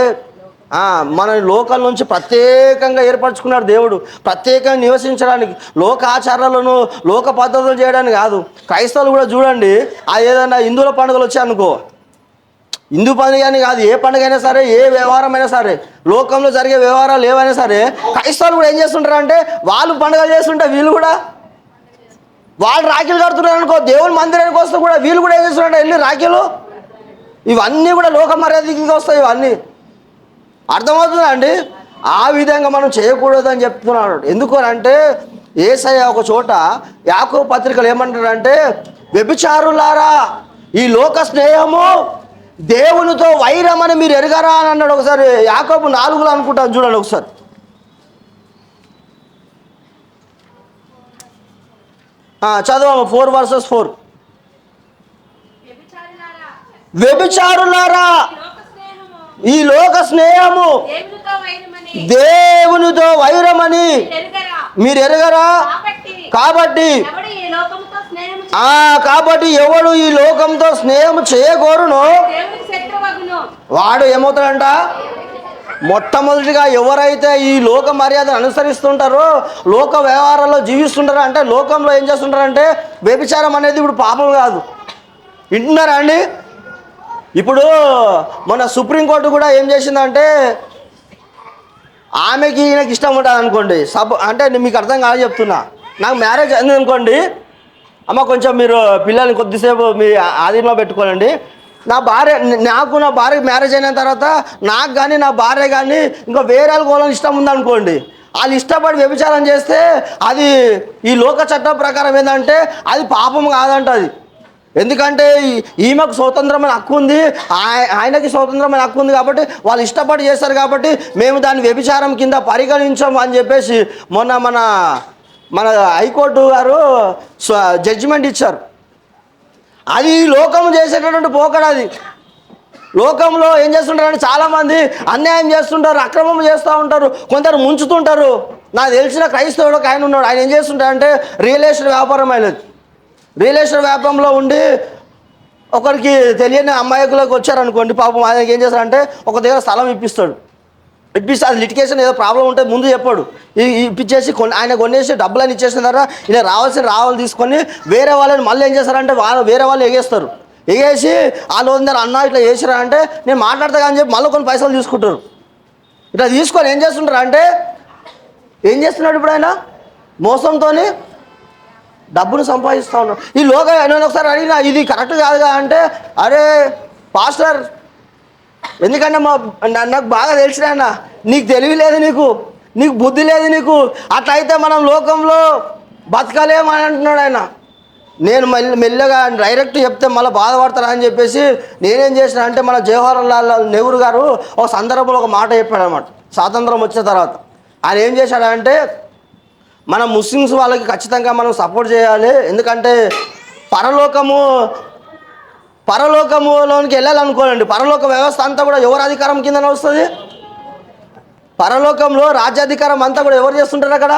మన లోకం నుంచి ప్రత్యేకంగా ఏర్పరచుకున్నాడు దేవుడు, ప్రత్యేకంగా నివసించడానికి, లోక ఆచారాలను లోక పద్ధతులు చేయడానికి కాదు. క్రైస్తవులు కూడా చూడండి, ఏదైనా హిందువుల పండుగలు వచ్చాయనుకో, హిందూ పండుగ అని కాదు, ఏ పండుగ అయినా సరే, ఏ వ్యవహారమైనా సరే, లోకంలో జరిగే వ్యవహారాలు ఏవైనా సరే, క్రైస్తవులు కూడా ఏం చేస్తుంటారు అంటే వాళ్ళు పండుగలు చేస్తుంటే వీళ్ళు కూడా, వాళ్ళు రాఖీలు కడుతున్నారు అనుకో, దేవుని మందిరానికి వస్తే కూడా వీళ్ళు కూడా ఏం చేస్తున్నారంటే వెళ్ళి రాఖీలు, ఇవన్నీ కూడా లోక మర్యాదకి వస్తాయి. ఇవన్నీ అర్థమవుతుందా అండి? ఆ విధంగా మనం చేయకూడదని చెప్తున్నాడు. ఎందుకు అంటే యేసయ్య ఒక చోట యాకోబు పత్రికలు ఏమంటాడంటే, వ్యభిచారులారా ఈ లోక స్నేహము దేవునితో వైరమని మీరు ఎరగరా అని అన్నాడు. ఒకసారి యాకోబు 4 అనుకుంటాను, చూడండి ఒకసారి. చదవము 4:4. వ్యభిచారులారా ఈ లోక స్నేహము దేవునితో వైరమని మీరు ఎరగరా? కాబట్టి ఎవడు ఈ లోకంతో స్నేహం చేయకూడను వాడు ఏమవుతాడంట? మొట్టమొదటిగా ఎవరైతే ఈ లోక మర్యాదను అనుసరిస్తుంటారో, లోక వ్యవహారాల్లో జీవిస్తుంటారో, అంటే లోకంలో ఏం చేస్తుంటారంటే వ్యభిచారం అనేది ఇప్పుడు పాపం కాదు. వింటున్నారా అండి? ఇప్పుడు మన సుప్రీంకోర్టు కూడా ఏం చేసిందంటే, ఆమెకి ఈయనకి ఇష్టం ఉంటుంది అనుకోండి, అంటే మీకు అర్థం కాదు చెప్తున్నా, నాకు మ్యారేజ్ అయింది అనుకోండి, అమ్మ కొంచెం మీరు పిల్లల్ని కొద్దిసేపు మీ ఆధీనంలో పెట్టుకోనండి, నా భార్య మ్యారేజ్ అయిన తర్వాత నాకు కానీ నా భార్య కానీ ఇంకా వేరే వాళ్ళకి ఇష్టం ఉందనుకోండి, వాళ్ళు ఇష్టపడి వ్యభిచారం చేస్తే అది ఈ లోక చట్టం ప్రకారం ఏంటంటే అది పాపం కాదంట. అది ఎందుకంటే ఈమెకు స్వతంత్రమైన హక్కు ఉంది, ఆయనకి స్వతంత్రమైన హక్కు ఉంది కాబట్టి వాళ్ళు ఇష్టపడి చేస్తారు కాబట్టి మేము దాన్ని వ్యభిచారం కింద పరిగణించాము అని చెప్పేసి మొన్న మన హైకోర్టు గారు జడ్జిమెంట్ ఇచ్చారు. అది లోకం చేసేటటువంటి పోకడ. అది లోకంలో ఏం చేస్తుంటారంటే చాలామంది అన్యాయం చేస్తుంటారు, అక్రమం చేస్తూ ఉంటారు, కొందరు ముంచుతుంటారు. నాకు తెలిసిన క్రైస్తవుడు ఒక ఆయన ఉన్నాడు. ఆయన ఏం చేస్తుంటారంటే రియల్ ఎస్టేట్ వ్యాపారం అయినది. రియల్ ఎస్టేట్ వ్యాపారంలో ఉండి ఒకరికి తెలియని అమ్మాయికులకు వచ్చారనుకోండి, పాపం ఆయనకి ఏం చేస్తారంటే ఒక దగ్గర స్థలం ఇప్పిస్తాడు. ఇప్పిస్తే అది లిటికేషన్ ఏదో ప్రాబ్లం ఉంటే ముందు చెప్పాడు, ఇప్పించేసి ఆయన కొనేసి డబ్బులని ఇచ్చేసిన తర్వాత ఇలా రావాలి తీసుకొని వేరే వాళ్ళని మళ్ళీ ఏం చేస్తారంటే వేరే వాళ్ళు ఎగేస్తారు. ఎగేసి వాళ్ళు అందరు అన్న ఇట్లా చేసిరా అంటే నేను మాట్లాడతా అని చెప్పి మళ్ళీ కొన్ని పైసలు తీసుకుంటారు. ఇట్లా తీసుకొని ఏం చేస్తుంటారు అంటే ఏం చేస్తున్నాడు ఇప్పుడు ఆయన మోసంతో డబ్బును సంపాదిస్తూ ఉన్నాడు. ఈ లోక నేను ఒకసారి అడిగినా ఇది కరెక్ట్ కాదుగా అంటే, అరే పాస్టర్ ఎందుకంటే నాకు బాగా తెలిసిన నీకు తెలివి లేదు, నీకు బుద్ధి లేదు, అట్లయితే మనం లోకంలో బతకలేమని అంటున్నాడు ఆయన. నేను మెల్లగా డైరెక్ట్ చెప్తే మళ్ళీ బాధపడతారా అని చెప్పేసి నేనేం చేసిన అంటే మన జవహర్లాల్ నెహ్రూ గారు ఒక సందర్భంలో ఒక మాట చెప్పాడు అన్నమాట. స్వాతంత్రం వచ్చిన తర్వాత ఆయన ఏం చేశాడంటే మన ముస్లిమ్స్ వాళ్ళకి ఖచ్చితంగా మనం సపోర్ట్ చేయాలి, ఎందుకంటే పరలోకములోనికి వెళ్ళాలనుకోండి, పరలోక వ్యవస్థ అంతా కూడా ఎవరి అధికారం కిందనే వస్తుంది. పరలోకంలో రాజ్యాధికారం అంతా కూడా ఎవరు చేస్తుంటారు అక్కడ?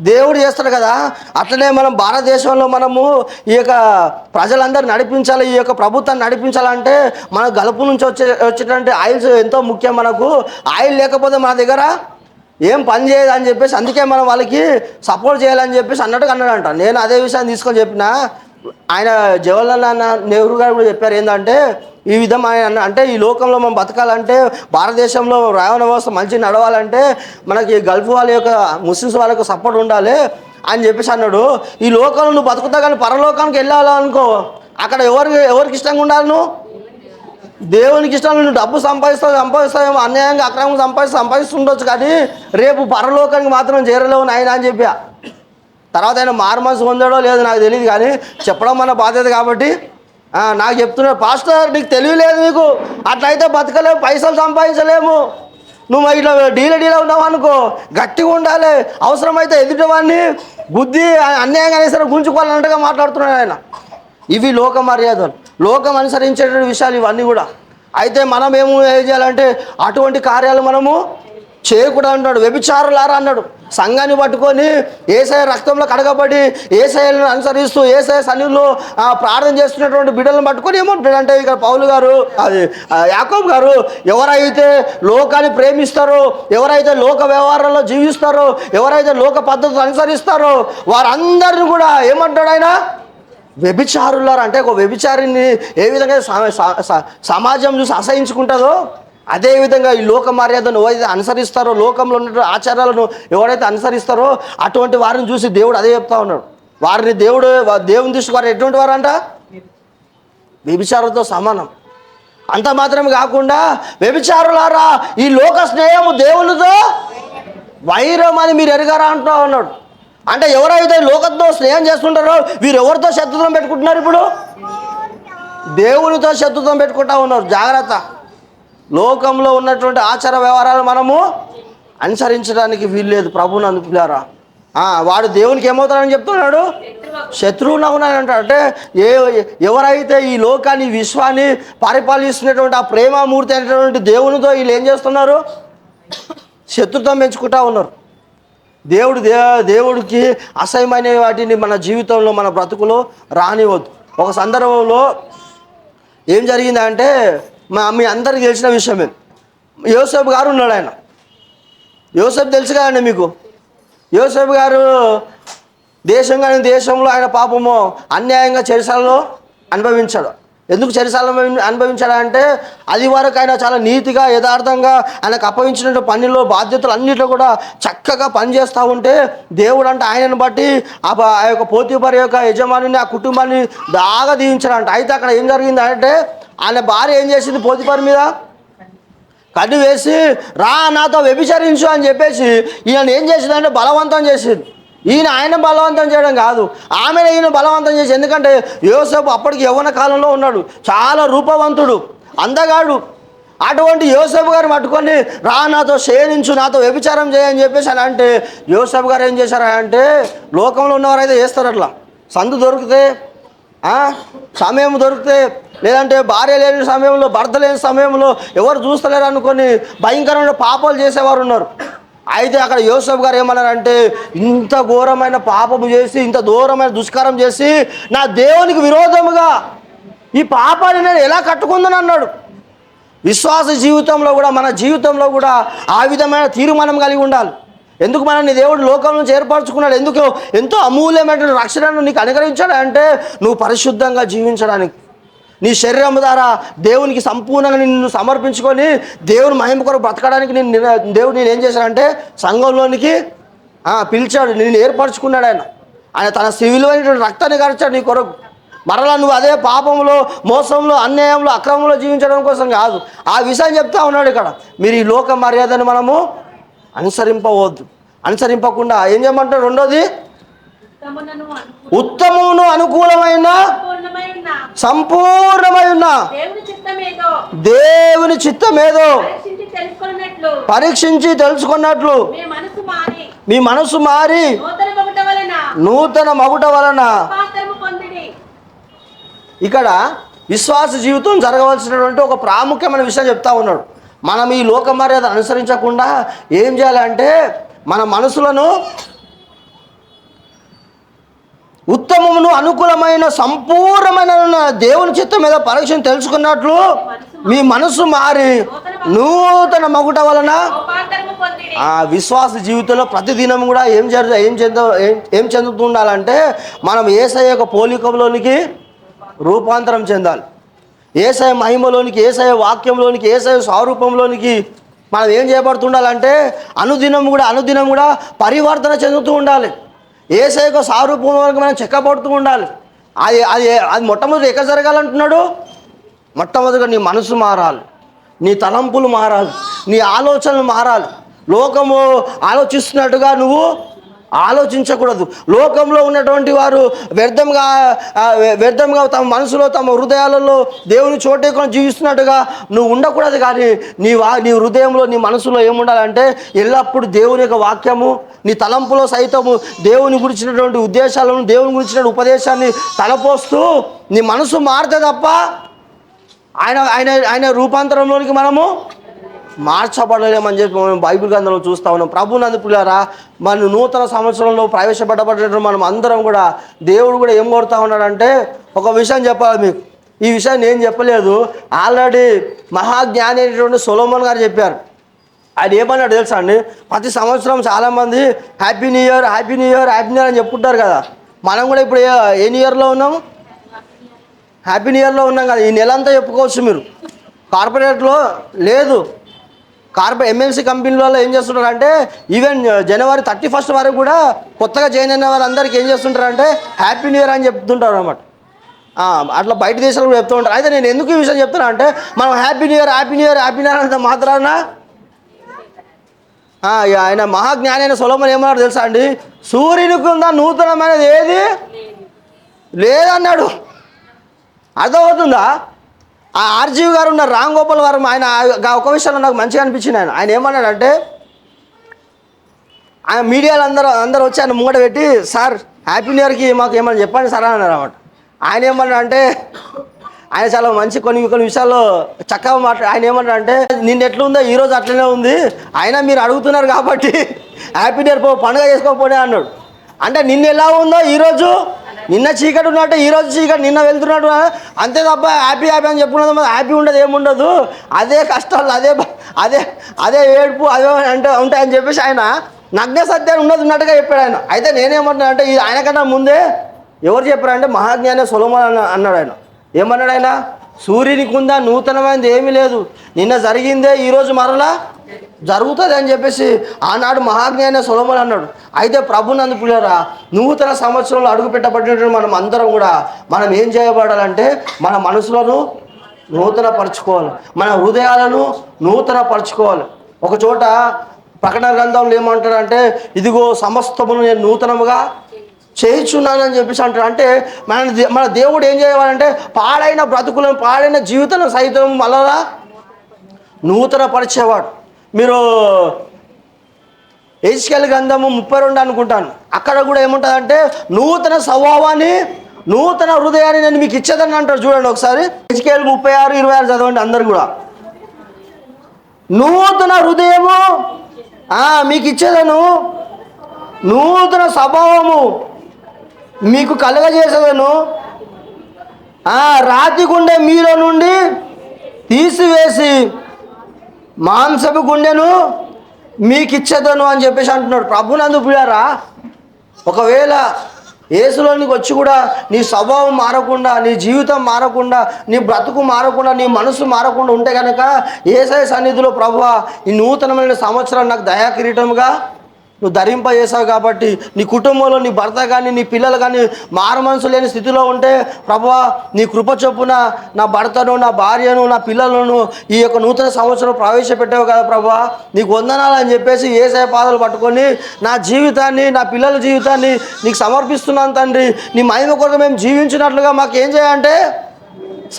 దేవుడు చేస్తాడు కదా. అట్లనే మనం భారతదేశంలో మనము ఈ యొక్క ప్రజలందరూ నడిపించాలి, ఈ యొక్క ప్రభుత్వాన్ని నడిపించాలంటే మన గలుపు నుంచి వచ్చేటువంటి ఆయిల్స్ ఎంతో ముఖ్యం. మనకు ఆయిల్ లేకపోతే మన దగ్గర ఏం పని చేయదు అని చెప్పేసి అందుకే మనం వాళ్ళకి సపోర్ట్ చేయాలని చెప్పేసి అన్నట్టుగా అన్నాడంట. నేను అదే విషయాన్ని తీసుకొని చెప్పిన. ఆయన జవహర్లాల్ నెహ్రూ గారు కూడా చెప్పారు ఏంటంటే ఈ విధమైన అంటే ఈ లోకంలో మనం బతకాలంటే భారతదేశంలో రవాణా వ్యవస్థ మంచి నడవాలంటే మనకి గల్ఫ్ వాళ్ళ యొక్క ముస్లిమ్స్ వాళ్ళకు సపోర్ట్ ఉండాలి అని చెప్పేసి అన్నాడు. ఈ లోకంలో నువ్వు బతుకుతా కానీ పరలోకానికి వెళ్ళాలనుకో అక్కడ ఎవరికి ఇష్టంగా ఉండాలి? నువ్వు దేవునికి ఇష్టం. నువ్వు డబ్బు సంపాదిస్తావేమో అన్యాయంగా అక్రమంగా సంపాదిస్తుండొచ్చు కానీ రేపు పరలోకానికి మాత్రం చేరలేవు నాయన అని చెప్పా. తర్వాత ఆయన మారుమనసు పొందాడో లేదో నాకు తెలియదు కానీ చెప్పడం మన బాధ్యత కాబట్టి నాకు చెప్తున్నాడు, పాస్టర్ నీకు తెలియలేదు, నీకు అట్లయితే బతకలేవు, పైసలు సంపాదించలేము, నువ్వు ఇట్లా డీల ఉన్నావు అనుకో గట్టిగా ఉండాలి, అవసరమైతే ఎదుటివాడిని బుద్ధి అన్యాయంగా సరే గుంజుకోవాలన్నట్టుగా మాట్లాడుతున్నాడు ఆయన. ఇవి లోక మర్యాదలు, లోకం అనుసరించేటువంటి విషయాలు ఇవన్నీ కూడా. అయితే మనం ఏం చేయాలంటే అటువంటి కార్యాలు మనము చేయకూడదు అంటాడు. వ్యభిచారులారా అన్నాడు. సంఘాన్ని పట్టుకొని యేసయ్య రక్తంలో కడగబడి యేసయ్యను అనుసరిస్తూ యేసయ్య సన్నిధిలో ప్రార్థన చేస్తున్నటువంటి బిడ్డలను పట్టుకొని ఏమంటాడంటే ఇక్కడ పౌలు గారు అది యాకోబు గారు ఎవరైతే లోకాన్ని ప్రేమిస్తారో, ఎవరైతే లోక వ్యవహారాల్లో జీవిస్తారో, ఎవరైతే లోక పద్ధతులు అనుసరిస్తారో వారందరిని కూడా ఏమంటాడు ఆయన? వ్యభిచారులారా. అంటే ఒక వ్యభిచారిని ఏ విధంగా సమాజం చూసి అసహించుకుంటుందో అదేవిధంగా ఈ లోక మర్యాదను ఎవరైతే అనుసరిస్తారో, లోకంలో ఉన్న ఆచారాలను ఎవరైతే అనుసరిస్తారో అటువంటి వారిని చూసి దేవుడు అదే చెప్తా ఉన్నాడు. వారిని దేవుని దృష్టి వారు ఎటువంటి వారు అంట? వ్యభిచారులతో సమానం. అంత మాత్రమే కాకుండా వ్యభిచారులారా ఈ లోక స్నేహము దేవునితో వైరం అని మీరు ఎరగారా అంటూ ఉన్నాడు. అంటే ఎవరైతే లోకంతో స్నేహం చేస్తుంటారో వీరు ఎవరితో శత్రుత్వం పెట్టుకుంటున్నారు? ఇప్పుడు దేవునితో శత్రుత్వం పెట్టుకుంటా ఉన్నారు. జాగ్రత్త. లోకంలో ఉన్నటువంటి ఆచార వ్యవహారాలు మనము అనుసరించడానికి వీల్లేదు. ప్రభువుని అందుకులారా వాడు దేవునికి ఏమవుతాడని చెప్తున్నాడు? శత్రువుని అవునాడంట. అంటే ఎవరైతే ఈ లోకాన్ని విశ్వాన్ని పరిపాలిస్తున్నటువంటి ఆ ప్రేమమూర్తి అనేటువంటి దేవునితో వీళ్ళు ఏం చేస్తున్నారు? శత్రుత్వం పెంచుకుంటా ఉన్నారు. దేవుడికి అసహ్యమైన వాటిని మన జీవితంలో మన బ్రతుకులో రానివద్దు. ఒక సందర్భంలో ఏం జరిగిందంటే మీ అందరికీ తెలిసిన విషయమే. యోసేపు గారు ఉన్నాడు. ఆయన యోసేపు తెలుసు కదండి మీకు. యోసేపు గారు దేశంలో ఆయన పాపము అన్యాయంగా చెరసాలలో అనుభవించాడు. ఎందుకు చెరసాలలో అనుభవించాడంటే అది వరకు ఆయన చాలా నీతిగా యథార్థంగా ఆయనకు అప్పగించిన పనిలో బాధ్యతలు అన్నింటిలో కూడా చక్కగా పనిచేస్తూ ఉంటే దేవుడు అంటే ఆయనను బట్టి ఆ యొక్క పోతీఫర్ యొక్క యజమానిని ఆ కుటుంబాన్ని బాగా దీవించాడంట. అయితే అక్కడ ఏం జరిగిందంటే ఆయన భార్య ఏం చేసింది? పోతిఫర్ మీద కన్ను వేసి రా నాతో వ్యభిచరించు అని చెప్పేసి ఈయన ఏం చేసిందంటే బలవంతం చేసింది. ఆయన బలవంతం చేయడం కాదు, ఆమెను ఈయన బలవంతం చేసి. ఎందుకంటే యోసేపు అప్పటికి యవ్వన కాలంలో ఉన్నాడు, చాలా రూపవంతుడు, అందగాడు. అటువంటి యోసేపు గారు పట్టుకొని రా నాతో శయనించు, నాతో వ్యభిచారం చేయని చెప్పేసి అని అంటే యోసేపు గారు ఏం చేశారంటే, లోకంలో ఉన్నవారైతే చేస్తారు అట్లా, సందు దొరికితే సమయం దొరికితే, లేదంటే భార్య లేని సమయంలో, భర్త లేని సమయంలో, ఎవరు చూస్తలేరు అనుకొని భయంకరమైన పాపాలు చేసేవారు ఉన్నారు. అయితే అక్కడ యోసేపు గారు ఏమన్నారంటే, ఇంత ఘోరమైన పాపము చేసి, ఇంత ఘోరమైన దుష్కారం చేసి నా దేవునికి విరోధముగా ఈ పాపాన్ని నేను ఎలా కట్టుకుందని అన్నాడు. విశ్వాస జీవితంలో కూడా, మన జీవితంలో కూడా ఆ విధమైన తీర్మానం కలిగి ఉండాలి. ఎందుకు మనల్ని దేవుడు లోకం నుంచి ఏర్పరచుకున్నాడు? ఎందుకు ఎంతో అమూల్యమైన రక్షణను నీకు అనుగ్రహించాడు అంటే, నువ్వు పరిశుద్ధంగా జీవించడానికి, నీ శరీరం ద్వారా దేవునికి సంపూర్ణంగా నిన్ను సమర్పించుకొని దేవుని మహిమ కొరకు బ్రతకడానికి దేవుడు నేను ఏం చేశాడంటే సంఘంలోనికి పిలిచాడు, నేను ఏర్పరచుకున్నాడు. ఆయన తన విలువైనటువంటి రక్తాన్ని కార్చాడు నీ కొరకు. మరలా నువ్వు అదే పాపంలో, మోసంలో, అన్యాయంలో, అక్రమంలో జీవించడం కోసం కాదు. ఆ విషయం చెప్తా ఉన్నాడు ఇక్కడ. మీరు ఈ లోక మర్యాదను మనము అనుసరింపవద్దు. అనుసరింపకుండా ఏం చేయమంటారు? రెండోది, ఉత్తమమును అనుకూలమైన సంపూర్ణమైన దేవుని చిత్తమేదో పరీక్షించి తెలుసుకున్నట్లు మీ మనసు మారి నూతన మగుట వలన. ఇక్కడ విశ్వాస జీవితం జరగవలసినటువంటి ఒక ప్రాముఖ్యమైన విషయం చెప్తా ఉన్నాడు. మనం ఈ లోక మర్యాద అనుసరించకుండా ఏం చేయాలంటే, మన మనసులను ఉత్తమమును అనుకూలమైన సంపూర్ణమైన దేవుని చిత్తం మీద పరీక్షను తెలుసుకున్నట్లు మీ మనసు మారి నూతన మగుట వలన. ఆ విశ్వాస జీవితంలో ప్రతిదినం కూడా ఏం చెందుతూ ఉండాలంటే, మనం యేసయ్య యొక్క పోలికలోనికి రూపాంతరం చెందాలి. యేసయ్య మహిమలోనికి, యేసయ్య వాక్యంలోనికి, యేసయ్య స్వరూపంలోనికి మనం ఏం చేయబడుతుండాలంటే అనుదినం కూడా పరివర్తన చెందుతూ ఉండాలి. యేసయ్య యొక్క స్వరూపంలోనికి మనం చెక్కబడుతూ ఉండాలి. అది అది అది మొట్టమొదటి ఎక్కడ జరగాలంటున్నాడు? మొట్టమొదటిగా నీ మనసు మారాలి, నీ తలంపులు మారాలి, నీ ఆలోచనలు మారాలి. లోకము ఆలోచిస్తున్నట్టుగా నువ్వు ఆలోచించకూడదు. లోకంలో ఉన్నటువంటి వారు వ్యర్థంగా తమ మనసులో, తమ హృదయాలలో దేవుని చోటేకొని జీవిస్తున్నట్టుగా నువ్వు ఉండకూడదు. కానీ నీ హృదయంలో, నీ మనసులో ఏముండాలంటే ఎల్లప్పుడూ దేవుని యొక్క వాక్యము, నీ తలంపులో సైతము దేవుని గురించినటువంటి ఉద్దేశాలను, దేవుని గురించిన ఉపదేశాన్ని తలపోస్తూ నీ మనసు మారితే తప్ప ఆయన రూపాంతరంలోనికి మనము మార్చబడలేమని చెప్పి మనం బైబిల్ గ్రంథంలో చూస్తూ ఉన్నాం. ప్రభునందు ప్రియులారా, మన నూతన సంవత్సరంలో ప్రవేశపెట్టబడినట్టు మనం అందరం కూడా దేవుడు కూడా ఏం కోరుతా ఉన్నాడంటే, ఒక విషయం చెప్పాలి మీకు. ఈ విషయాన్ని నేను చెప్పలేదు, ఆల్రెడీ మహాజ్ఞాని అయినటువంటి సొలొమోన్ గారు చెప్పారు. ఆయన ఏమన్నాడు తెలుసా అండి? ప్రతి సంవత్సరం చాలామంది happy new year, happy new year, happy new year అని చెప్పుకుంటారు కదా. మనం కూడా ఇప్పుడు ఏ న్యూ ఇయర్లో ఉన్నాం? హ్యాపీ న్యూ ఇయర్లో ఉన్నాం కదా. ఈ నెల అంతా చెప్పుకోవచ్చు మీరు. కార్పొరేట్లో లేదు, ఎంఎన్సీ కంపెనీలలో ఏం చేస్తుంటారంటే ఈవెన్ జనవరి 31 వరకు కూడా కొత్తగా జాయిన్ అయిన వారందరికీ ఏం చేస్తుంటారంటే హ్యాపీ న్యూ ఇయర్ అని చెప్తుంటారు అన్నమాట. అట్లా బయట దేశాలు కూడా చెప్తూ ఉంటారు. అయితే నేను ఎందుకు ఈ విషయం చెప్తున్నా అంటే, మనం happy new year, happy new year, happy new year అంత మాత్రాన ఆయన మహాజ్ఞాని అయిన సొలొమోన్ ఏమన్నాడు తెలుసా అండి? సూర్యునికి ఉందా నూతనమైనది ఏది లేదన్నాడు. అర్థమవుతుందా? ఆ ఆర్జీవి గారు ఉన్నారు, రామ్ గోపాల్ వర్మ, ఆయన ఒక విషయంలో నాకు మంచిగా అనిపించింది. ఆయన ఏమన్నాడంటే, ఆయన మీడియాలో అందరూ వచ్చి ఆయన ముంగట పెట్టి, సార్ హ్యాపీ న్యూ ఇయర్కి మాకు ఏమన్నా చెప్పండి సార్ అన్నారు అన్నమాట. ఆయన ఏమన్నాడంటే, ఆయన చాలా మంచి కొన్ని విషయాల్లో చక్కగా ఆయన ఏమన్నాడంటే, నిన్న ఎట్లుందో ఈరోజు అట్లనే ఉంది, అయినా మీరు అడుగుతున్నారు కాబట్టి హ్యాపీ న్యూ ఇయర్ పండుగ చేసుకోకపోతే అన్నాడు. అంటే నిన్న ఎలా ఉందో ఈరోజు, నిన్న చీకటి ఉన్నట్టు ఈరోజు చీకటి, నిన్న వెళ్తున్నట్టు, అంతే తప్ప హ్యాపీ అని చెప్పుకున్నది హ్యాపీ ఉండదు, ఏముండదు. అదే కష్టాలు, అదే ఏడుపు, అదే అంటే ఉంటాయని చెప్పేసి ఆయన నగ్న సత్యాన్ని ఉన్నట్టుగా చెప్పాడు ఆయన. అయితే నేనేమంటున్నా అంటే, ఇది ఆయనకన్నా ముందే ఎవరు చెప్పారంటే మహాజ్ఞాని సొలొమోన్ అన్నాడు. ఆయన ఏమన్నాడు? ఆయన సూర్యునికి ఉందా నూతనమైనది ఏమీ లేదు, నిన్న జరిగిందే ఈరోజు మరలా జరుగుతుంది అని చెప్పేసి ఆనాడు మహాజ్ఞాని సొలొమోన్ అన్నాడు. అయితే ప్రభునందు ప్రియులారా, నూతన సంవత్సరంలో అడుగు పెట్టబడినటువంటి మనం అందరం కూడా మనం ఏం చేయబడాలంటే, మన మనసులను నూతన పరచుకోవాలి, మన హృదయాలను నూతన పరచుకోవాలి. ఒక చోట ప్రకటన గ్రంథంలో ఏమంటాడంటే, ఇదిగో సమస్తమును నేను నూతనముగా చేయించున్నానని చెప్పేసి అంటాడు. అంటే మన దేవుడు ఏం చేయాలంటే పాడైన బ్రతుకులను, పాడైన జీవితాలను సైతం మళ్ళా నూతన పరిచేవాడు. మీరు హెజ్కేలు గ్రంథము 32 అనుకుంటాను, అక్కడ కూడా ఏముంటుందంటే నూతన స్వభావాన్ని, నూతన హృదయాన్ని నేను మీకు ఇచ్చేదని అంటాడు. చూడండి ఒకసారి హెజ్కేలు 36:26 చదవండి అందరు కూడా. నూతన హృదయము మీకు ఇచ్చేదను, నూతన స్వభావము మీకు కలగజేసేదను, రాతి గుండె మీలో నుండి తీసివేసి మాంసపు గుండెను మీకు ఇచ్చేదను అని చెప్పేసి అంటున్నాడు. ప్రభునందు ప్రియులారా, ఒకవేళ యేసులోనికి వచ్చి కూడా నీ స్వభావం మారకుండా, నీ జీవితం మారకుండా, నీ బ్రతుకు మారకుండా, నీ మనసు మారకుండా ఉంటే కనుక యేసయ్య సన్నిధిలో ప్రభువా ఈ నూతనమైన సంవత్సరం నాకు దయా కిరీటముగా నువ్వు ధరింపజేసావు కాబట్టి, నీ కుటుంబంలో నీ భర్త కానీ నీ పిల్లలు కానీ మారు మనసు లేని స్థితిలో ఉంటే ప్రభువా నీ కృప చొప్పున నా భర్తను, నా భార్యను, నా పిల్లలను ఈ యొక్క నూతన సంవత్సరం ప్రవేశపెట్టావు కదా ప్రభువా, నీకు వందనాలు అని చెప్పేసి యేసయ్య పాదాలు పట్టుకొని నా జీవితాన్ని, నా పిల్లల జీవితాన్ని నీకు సమర్పిస్తున్నాను తండ్రి. నీ మహిమ కొరకు మేము జీవించినట్లుగా మాకు ఏం చేయాలంటే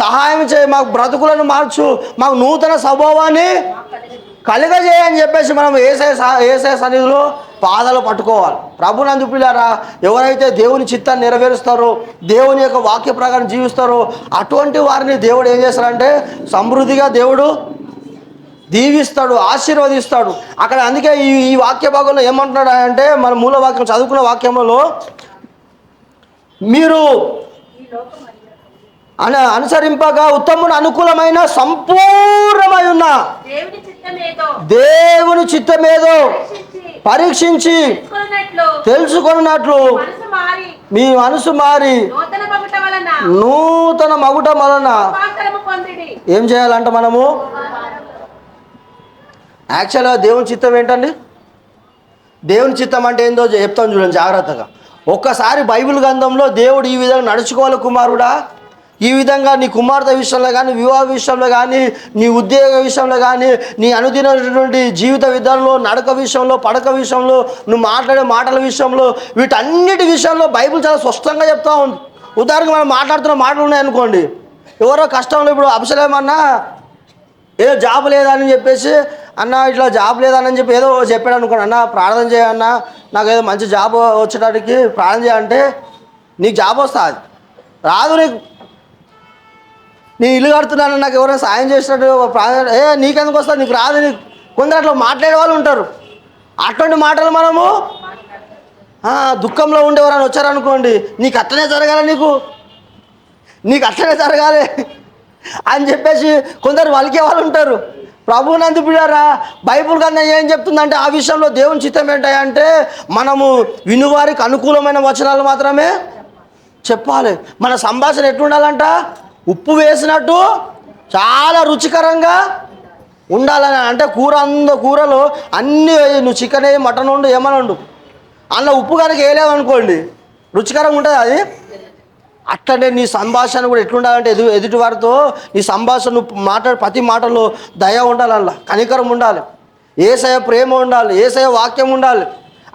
సహాయం చేయి, మాకు బ్రతుకులను మార్చు, మాకు నూతన స్వభావాన్ని కలుగజేయని చెప్పేసి మనం యేసయ్య సన్నిధిలో పాదాలు పట్టుకోవాలి. ప్రభునందు ప్రియులారా, ఎవరైతే దేవుని చిత్తాన్ని నెరవేరుస్తారో, దేవుని యొక్క వాక్య ప్రకారం జీవిస్తారో అటువంటి వారిని దేవుడు ఏం చేస్తాడంటే సమృద్ధిగా దేవుడు దీవిస్తాడు, ఆశీర్వదిస్తాడు. అక్కడ అందుకే ఈ వాక్య భాగంలో ఏమంటున్నాడు అంటే, మన మూల వాక్యం చదువుకున్న వాక్యంలో మీరు అనుసరింపగా ఉత్తమును అనుకూలమైన సంపూర్ణమై ఉన్న దేవుని చిత్తమేదో పరీక్షించి తెలుసుకున్నట్లు మీ మనసు మారి నూతన మగుట వలన ఏం చేయాలంట మనము? యాక్చువల్గా దేవుని చిత్తం ఏంటండి? దేవుని చిత్తం అంటే ఏందో చెప్తాను చూడండి జాగ్రత్తగా. ఒక్కసారి బైబిల్ గ్రంథంలో దేవుడు ఈ విధంగా నడుచుకోవాలి కుమారుడా, ఈ విధంగా నీ కుమార్తె విషయంలో కానీ, వివాహ విషయంలో కానీ, నీ ఉద్యోగ విషయంలో కానీ, నీ అనుదినటువంటి జీవిత విధానంలో, నడక విషయంలో, పడక విషయంలో, నువ్వు మాట్లాడే మాటల విషయంలో, వీటన్నిటి విషయంలో బైబిల్ చాలా స్పష్టంగా చెప్తా ఉంది. ఉదాహరణకు మనం మాట్లాడుతున్న మాటలు ఉన్నాయనుకోండి, ఎవరో కష్టంలో ఇప్పుడు అభిషేకమన్నా ఏదో జాబ్ లేదని చెప్పేసి అన్న ఇట్లా జాబ్ లేదని చెప్పి ఏదో చెప్పాడు అనుకోండి, అన్న ప్రార్థన చేయన్నా నాకు ఏదో మంచి జాబ్ వచ్చేటానికి ప్రార్థన చేయాలంటే నీకు జాబ్ వస్తుంది రాదు, నేను ఇల్లు కడుతున్నాను నాకు ఎవరైనా సాయం చేసినట్టు ప్రార్థన నీకెందుకు వస్తుంది, నీకు రాదు, నీకు కొందరు అట్లా మాట్లాడే వాళ్ళు ఉంటారు. అటువంటి మాటలు మనము దుఃఖంలో ఉండేవారని వచ్చారనుకోండి, నీకు అట్లనే జరగాలి, నీకు అట్లనే జరగాలి అని చెప్పేసి కొందరు వలికే వాళ్ళు ఉంటారు. ప్రభువునందు ప్రియులారా, బైబిల్ కన్నా ఏం చెప్తుందంటే ఆ విషయంలో దేవుని చిత్తం ఏంటంటే మనము వినువారికి అనుకూలమైన వచనాలు మాత్రమే చెప్పాలి. మన సంభాషణ ఎట్లుండాలంట? ఉప్పు వేసినట్టు చాలా రుచికరంగా ఉండాలని. అంటే కూరలో అన్నీ నువ్వు చికెన్ వేయి, మటన్ వండు, ఏమని వండు, అందులో ఉప్పు కనుక వేయలేవు అనుకోండి రుచికరంగా ఉంటుంది అది. అట్లనే నీ సంభాషణ కూడా ఎట్లుండాలంటే ఎదుటి వారితో నీ సంభాషణ నువ్వు మాట్లాడే ప్రతి మాటలో దయ ఉండాలి, అందులో కనికరం ఉండాలి, యేసయ్య ప్రేమ ఉండాలి, యేసయ్య వాక్యం ఉండాలి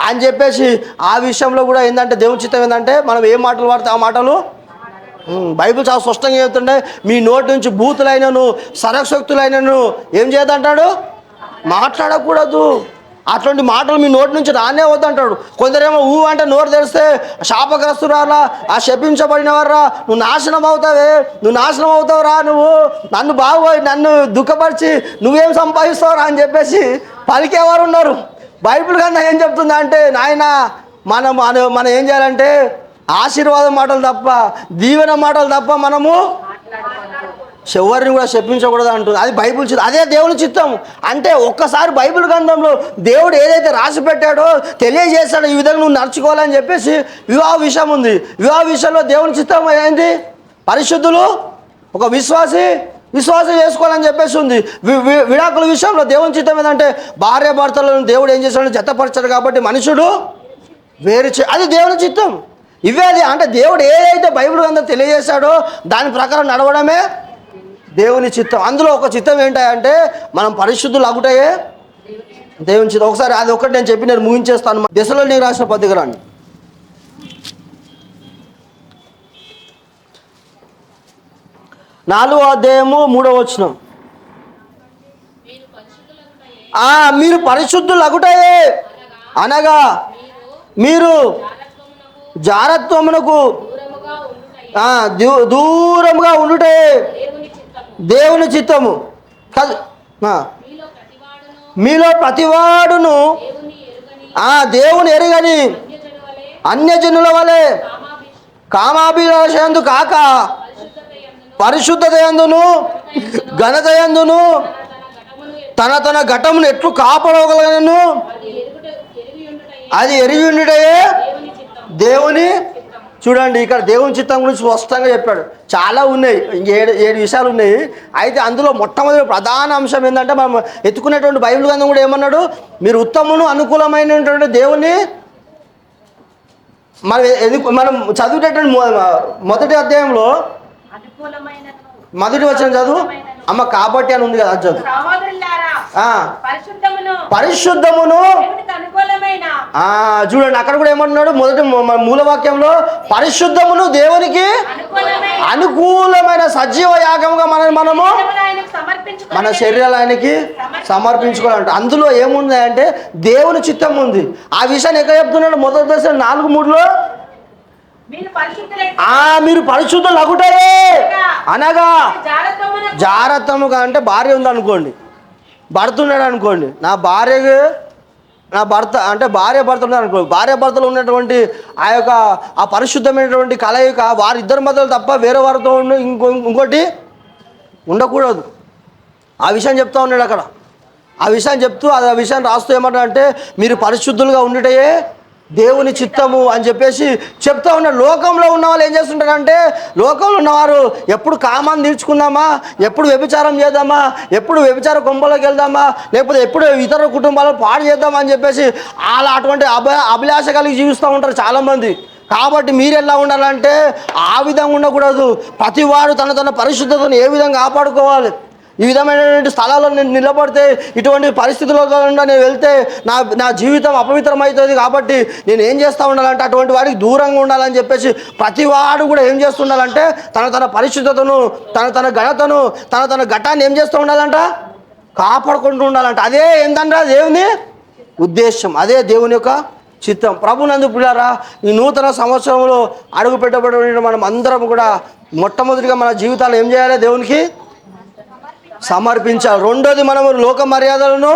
అని చెప్పేసి ఆ విషయంలో కూడా ఏంటంటే దేవుని చిత్తం ఏంటంటే మనం ఏ మాటలు వాడితే ఆ మాటలు బైబిల్ చాలా స్పష్టంగా చెప్తుంటే మీ నోటి నుంచి బూతులైనను సరశక్తులైనను ఏం చేయదంటాడు? మాట్లాడకూడదు. అటువంటి మాటలు మీ నోటి నుంచి రానే వద్దంటాడు. కొందరేమో అంటే నోరు తెరిస్తే శాపగ్రస్తురాలా, ఆ శపించబడినవర్రా, నువ్వు నాశనం అవుతావురా, నువ్వు నన్ను దుఃఖపరిచి నువ్వేం సంపాదిస్తావురా అని చెప్పేసి పలికేవారు ఉన్నారు. బైబిల్ కన్నా ఏం చెప్తుందా అంటే, నాయన మనం ఏం చేయాలంటే ఆశీర్వాదం మాటలు తప్ప, దీవెన మాటలు తప్ప మనము ఎవరిని కూడా శపించకూడదు అంటుంది. అది బైబిల్ చిత్తం, అదే దేవుని చిత్తం. అంటే ఒక్కసారి బైబిల్ గ్రంథంలో దేవుడు ఏదైతే రాసి పెట్టాడో తెలియజేస్తాడో ఈ విధంగా నువ్వు నడుచుకోవాలని చెప్పేసి వివాహ విషయం ఉంది. వివాహ విషయంలో దేవుని చిత్తం ఏంటి? పరిశుద్ధులు ఒక విశ్వాసం చేసుకోవాలని చెప్పేసి ఉంది. విడాకుల విషయంలో దేవుని చిత్తం ఏంటంటే భార్య భర్తలను దేవుడు ఏం చేశాడు? జతపరచాడు కాబట్టి మనుషుడు వేరు అది దేవుని చిత్తం. ఇవే అంటే దేవుడు ఏదైతే బైబిల్ గ్రంథం తెలియజేశాడో దాని ప్రకారం నడవడమే దేవుని చిత్తం. అందులో ఒక చిత్తం ఏంటంటే మనం పరిశుద్ధులు అగుటయే దేవుని చిత్తం. ఒకసారి అది ఒకటి నేను చెప్పి నేను ముగించేస్తాను. దశలోనికి రాసిన పత్రిక రండి. 4వ అధ్యాయము 3వ వచనం. మీరు పరిశుద్ధులు అగుటయే అనగా మీరు జారత్వమునకు దూరంగా ఉండుటే దేవుని చిత్తము. మీలో ప్రతివాడును దేవుని ఎరుగని అన్యజనుల వలె కామాభిలాషయందు కాక పరిశుద్ధత యందును ఘనత యందును తన తన ఘటమును ఎట్లు కాపాడగలను అది ఎరిగి ఉండుటయే దేవుని. చూడండి, ఇక్కడ దేవుని చిత్తం గురించి స్పష్టంగా చెప్పాడు. చాలా ఉన్నాయి, ఏడు విషయాలు ఉన్నాయి. అయితే అందులో మొట్టమొదటి ప్రధాన అంశం ఏంటంటే మనం ఎత్తుకునేటువంటి బైబిల్ గ్రంథం కూడా ఏమన్నాడు, మీరు ఉత్తమును అనుకూలమైనటువంటి దేవుని మనం చదివేటటువంటి మొదటి అధ్యాయంలో మొదటి వచనం చదువు అమ్మ. కాబట్టి అని ఉంది కదా, అది చదువు. పరిశుద్ధమును చూడండి, అక్కడ కూడా ఏమంటున్నాడు మొదటి మూలవాక్యంలో, పరిశుద్ధమును దేవునికి అనుకూలమైన సజీవ యాగముగా మనము మన శరీరాలు ఆయనకి సమర్పించుకోవాలంట. అందులో ఏముంది అంటే దేవుని చిత్తం ఉంది. ఆ విషయాన్ని ఎక్కడ చెప్తున్నాడు? మొదటి దశ 4:3లో మీరు పరిశుద్ధులు అగుటయే అనగా జారత్వముగా. అంటే భార్య ఉందనుకోండి, భర్త ఉన్నాడు అనుకోండి, నా భర్త అంటే భార్య భర్తలు ఉన్నారు అనుకోండి, భార్య భర్తలు ఉన్నటువంటి ఆ పరిశుద్ధమైనటువంటి కలయిక వారిద్దరి మధ్యలో తప్ప వేరే వారితో ఇంకోటి ఉండకూడదు. ఆ విషయం చెప్తా ఉన్నాడు అక్కడ. ఆ విషయం చెప్తూ ఆ విషయాన్ని రాస్తూ ఏమంటాడంటే, మీరు పరిశుద్ధులుగా ఉండటయే దేవుని చిత్తము అని చెప్పేసి చెప్తా ఉన్నాడు. లోకంలో ఉన్న వాళ్ళు ఏం చేస్తుంటారంటే, లోకంలో ఉన్నవారు ఎప్పుడు కామాన్ని తీర్చుకుందామా, ఎప్పుడు వ్యభిచారం చేద్దామా, ఎప్పుడు వ్యభిచార కొంపలోకి వెళ్దామా, లేకపోతే ఎప్పుడు ఇతర కుటుంబాలను పాడు చేద్దామా అని చెప్పేసి అలా అటువంటి అభిలాష కలిగి జీవిస్తూ ఉంటారు చాలామంది. కాబట్టి మీరు ఎలా ఉండాలంటే ఆ విధంగా ఉండకూడదు. ప్రతివాడు తన తన పరిశుద్ధతను ఏ విధంగా కాపాడుకోవాలి. ఈ విధమైనటువంటి స్థలాల్లో నేను నిలబడితే, ఇటువంటి పరిస్థితుల్లో నేను వెళ్తే నా జీవితం అపవిత్రమవుతుంది. కాబట్టి నేను ఏం చేస్తూ ఉండాలంటే అటువంటి వాడికి దూరంగా ఉండాలని చెప్పేసి ప్రతివాడు కూడా ఏం చేస్తుండాలంటే తన తన పరిశుద్ధతను, తన తన ఘనతను, తన తన ఘటాన్ని ఏం చేస్తూ ఉండాలంట, కాపాడుకుంటూ ఉండాలంట. అదే ఏంటంటే దేవుని ఉద్దేశం, అదే దేవుని యొక్క చిత్తం. ప్రభునందు పిల్లారా, ఈ నూతన సంవత్సరంలో అడుగు పెట్టబడిన మనం అందరం కూడా మొట్టమొదటిగా మన జీవితాలు ఏం చేయాలి? దేవునికి సమర్పించాలి. రెండోది, మనము లోక మర్యాదలను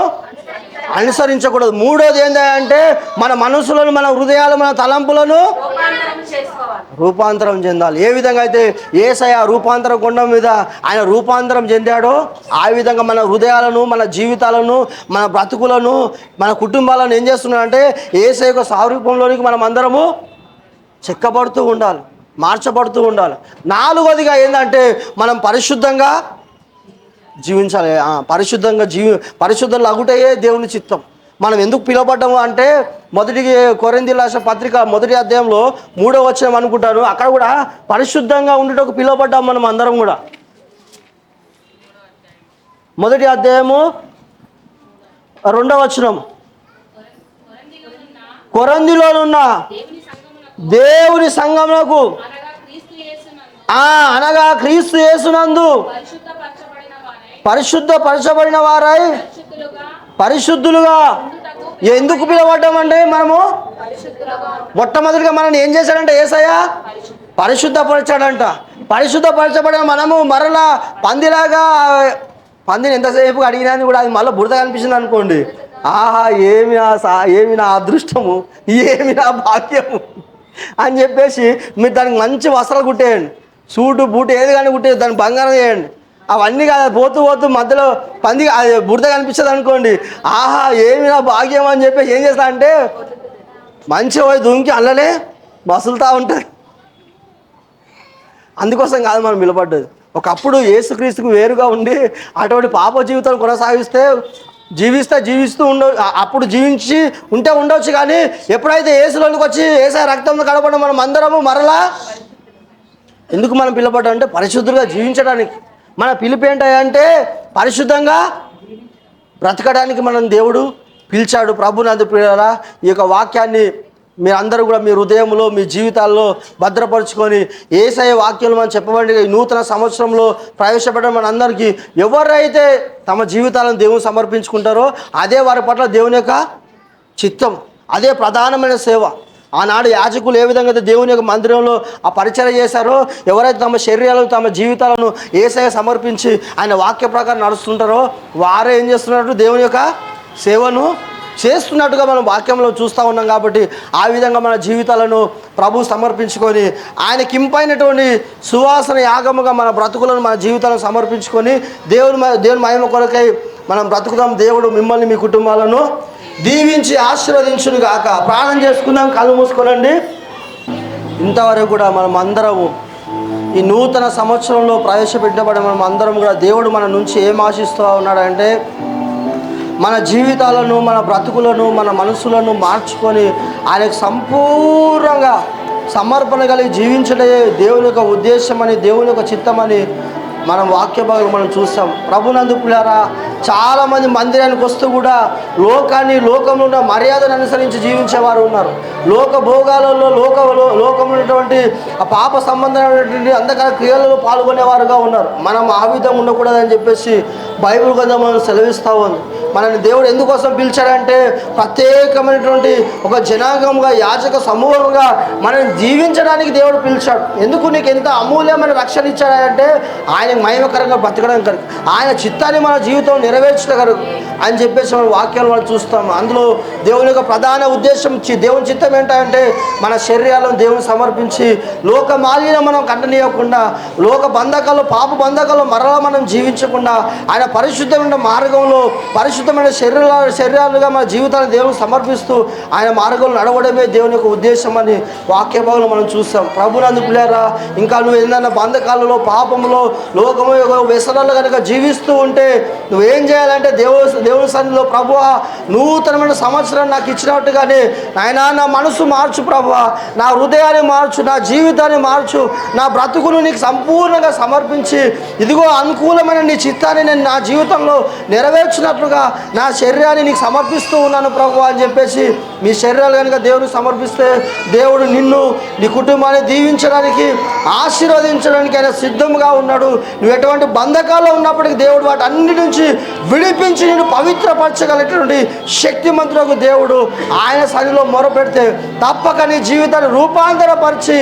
అనుసరించకూడదు. మూడోది ఏంటంటే మన మనసులను, మన హృదయాలు, మన తలంపులను రూపాంతరం చెందాలి. ఏ విధంగా అయితే యేసయ్య రూపాంతరం కొండ మీద ఆయన రూపాంతరం చెందాడో ఆ విధంగా మన హృదయాలను, మన జీవితాలను, మన బ్రతుకులను, మన కుటుంబాలను ఏం చేస్తున్నాడంటే యేసయ్య యొక్క స్వరూపంలోనికి మనం అందరము చెక్కబడుతూ ఉండాలి, మార్చబడుతూ ఉండాలి. నాలుగోదిగా ఏంటంటే మనం పరిశుద్ధంగా జీవించాలి. పరిశుద్ధంగా అగుటయే దేవుని చిత్తం. మనం ఎందుకు పిలువబడ్డాము అంటే మొదటి కొరింథీ రాసిన పత్రిక 1వ అధ్యాయంలో 3వ వచనం అనుకుంటాను, అక్కడ కూడా పరిశుద్ధంగా ఉండేటకు పిలువబడ్డాము మనం అందరం కూడా. 1వ అధ్యాయము 2వ వచనం, కొరింథీలోనున్న దేవుని సంఘమునకు అనగా క్రీస్తు యేసునందు పరిశుద్ధపరచబడిన వారై పరిశుద్ధులుగా. ఎందుకు పిలవడ్డామంటే మనము మొట్టమొదటిగా మనల్ని ఏం చేశాడంటే యేసయ్య పరిశుద్ధపరచాడంట. పరిశుద్ధపరచబడిన మనము మరలా పందిని ఎంతసేపు అడిగినా కూడా అది మళ్ళీ బురద కనిపించింది అనుకోండి, ఆహా ఏమి నా అదృష్టము, ఏమి నా భాగ్యము అని చెప్పేసి మీరు దానికి మంచి వస్త్రాలు కుట్టేయండి, సూటు బూటు ఏది కానీ కుట్టేది, దాన్ని బంగారం చేయండి. అవన్నీ కాదు, పోతూ మధ్యలో పంది బురద కనిపించదు అనుకోండి, ఆహా ఏమి నా భాగ్యం అని చెప్పేసి ఏం చేస్తా అంటే మంచిగా పోయి దుంకి అల్లనే మసులుతూ ఉంటుంది. అందుకోసం కాదు మనం నిలబడ్డది. ఒకప్పుడు యేసుక్రీస్తుకు వేరుగా ఉండి అటువంటి పాప జీవితం కొనసాగిస్తూ అప్పుడు జీవించి ఉండొచ్చు. కానీ ఎప్పుడైతే యేసులోనికి వచ్చి యేసయ్య రక్తంతో కడపడం మనం అందరము మరలా ఎందుకు మనం పిలవబడ్డాం అంటే పరిశుద్ధులుగా జీవించడానికి. మన పిలుపు ఏంటంటే పరిశుద్ధంగా బ్రతకడానికి మనం దేవుడు పిలిచాడు. ప్రభునందు ప్రియులారా, ఈ యొక్క వాక్యాన్ని మీరందరూ కూడా మీ హృదయంలో మీ జీవితాల్లో భద్రపరుచుకొని యేసయ్య వాక్యాలు మనం చెప్పబడి ఈ నూతన సంవత్సరంలో ప్రవేశపెట్టడం మనందరికీ ఎవరైతే తమ జీవితాలను దేవుని సమర్పించుకుంటారో అదే వారి పట్ల దేవుని యొక్క చిత్తం, అదే ప్రధానమైన సేవ. ఆనాడు యాజకులు ఏ విధంగా అయితే దేవుని యొక్క మందిరంలో ఆ పరిచయం చేశారో, ఎవరైతే తమ శరీరాలను తమ జీవితాలను యేసయ్య సమర్పించి ఆయన వాక్య ప్రకారం నడుస్తుంటారో వారే ఏం చేస్తున్నట్టు దేవుని యొక్క సేవను చేస్తున్నట్టుగా మనం వాక్యంలో చూస్తూ ఉన్నాం. కాబట్టి ఆ విధంగా మన జీవితాలను ప్రభు సమర్పించుకొని ఆయనకి ఇంపైనటువంటి సువాసన యాగముగా మన బ్రతుకులను మన జీవితాలను సమర్పించుకొని దేవుని మహిమ కొరకై మనం బ్రతుకుదాం. దేవుడు మిమ్మల్ని మీ కుటుంబాలను దీవించి ఆశీర్వదించును గాక. ప్రార్థన చేసుకుందాం, కళ్ళు మూసుకోనండి. ఇంతవరకు కూడా మనం అందరము ఈ నూతన సంవత్సరంలో ప్రవేశపెట్టబడి మనం అందరం కూడా దేవుడు మన నుంచి ఏం ఆశిస్తూ ఉన్నాడంటే మన జీవితాలను మన బ్రతుకులను మన మనసులను మార్చుకొని ఆయనకు సంపూర్ణంగా సమర్పణ కలిగి జీవించడే దేవుని యొక్క ఉద్దేశం అని, దేవుని యొక్క చిత్తమని మనం వాక్య భాగం మనం చూస్తాం. ప్రభునందు ప్రియులారా, చాలామంది మందిరానికి వస్తూ కూడా లోకంలో ఉన్న మర్యాదను అనుసరించి జీవించేవారు ఉన్నారు. లోక భోగాలలో లోకంలో ఉన్నటువంటి ఆ పాప సంబంధమైనటువంటి అంధకార క్రియలలో పాల్గొనేవారుగా ఉన్నారు. మనం ఆ విధంగా ఉండకూడదని చెప్పేసి బైబిల్ గ్రంథం మనం సెలవిస్తూ ఉంది. మనని దేవుడు ఎందుకోసం పిలిచాడంటే ప్రత్యేకమైనటువంటి ఒక జనాంగంగా యాజక సమూహంగా మనం జీవించడానికి దేవుడు పిలిచాడు. ఎందుకు నీకు ఎంత అమూల్యమైన రక్షణ ఇచ్చాడంటే ఆయన మహిమకరంగా బ్రతకడం కనుక, ఆయన చిత్తాన్ని మన జీవితం నెరవేర్చగలరు అని చెప్పేసి మనం వాక్యాలు మనం చూస్తాము. అందులో దేవుని యొక్క ప్రధాన ఉద్దేశం, దేవుని చిత్తం ఏంటంటే మన శరీరాలను దేవుని సమర్పించి లోక మాలిన్యం మనం కంటనీయకుండా, లోక బంధకాలు పాప బంధకాలు మరలా మనం జీవించకుండా ఆయన పరిశుద్ధమైన మార్గంలో పరిశుద్ధమైన శరీరాలుగా మన జీవితాన్ని దేవునికి సమర్పిస్తూ ఆయన మార్గంలో నడవడమే దేవుని యొక్క ఉద్దేశం అని వాక్య భాగంలో మనం చూస్తాం. ప్రభునందు ప్రియులారా, ఇంకా నువ్వు ఏదైనా బంధకాలలో పాపంలో లోకము వ్యసనాలు కనుక జీవిస్తూ ఉంటే నువ్వేం చేయాలంటే దేవుని సన్నిధిలో ప్రభువా నూతనమైన సంవత్సరాన్ని నాకు ఇచ్చినట్టుగానే నాయనా నా మనసు మార్చు ప్రభువా, నా హృదయాన్ని మార్చు, నా జీవితాన్ని మార్చు, నా బ్రతుకును నీకు సంపూర్ణంగా సమర్పించి ఇదిగో అనుకూలమైన నీ చిత్తాన్ని నేను నా జీవితంలో నెరవేర్చినట్లుగా నా శరీరాన్ని నీకు సమర్పిస్తూ ఉన్నాను ప్రభువా అని చెప్పేసి మీ శరీరాలు కనుక దేవునికి సమర్పిస్తే దేవుడు నిన్ను నీ కుటుంబాన్ని దీవించడానికి ఆశీర్వదించడానికి ఆయన సిద్ధంగా ఉన్నాడు. నువ్వు ఎటువంటి బంధకాల్లో ఉన్నప్పటికీ దేవుడు వాటి అన్నిటి నుంచి విడిపించి నేను పవిత్రపరచగలిగినటువంటి శక్తిమంతులకు దేవుడు ఆయన సన్నిధిలో మొరపెడితే తప్పక నీ జీవితాన్ని రూపాంతరపరిచి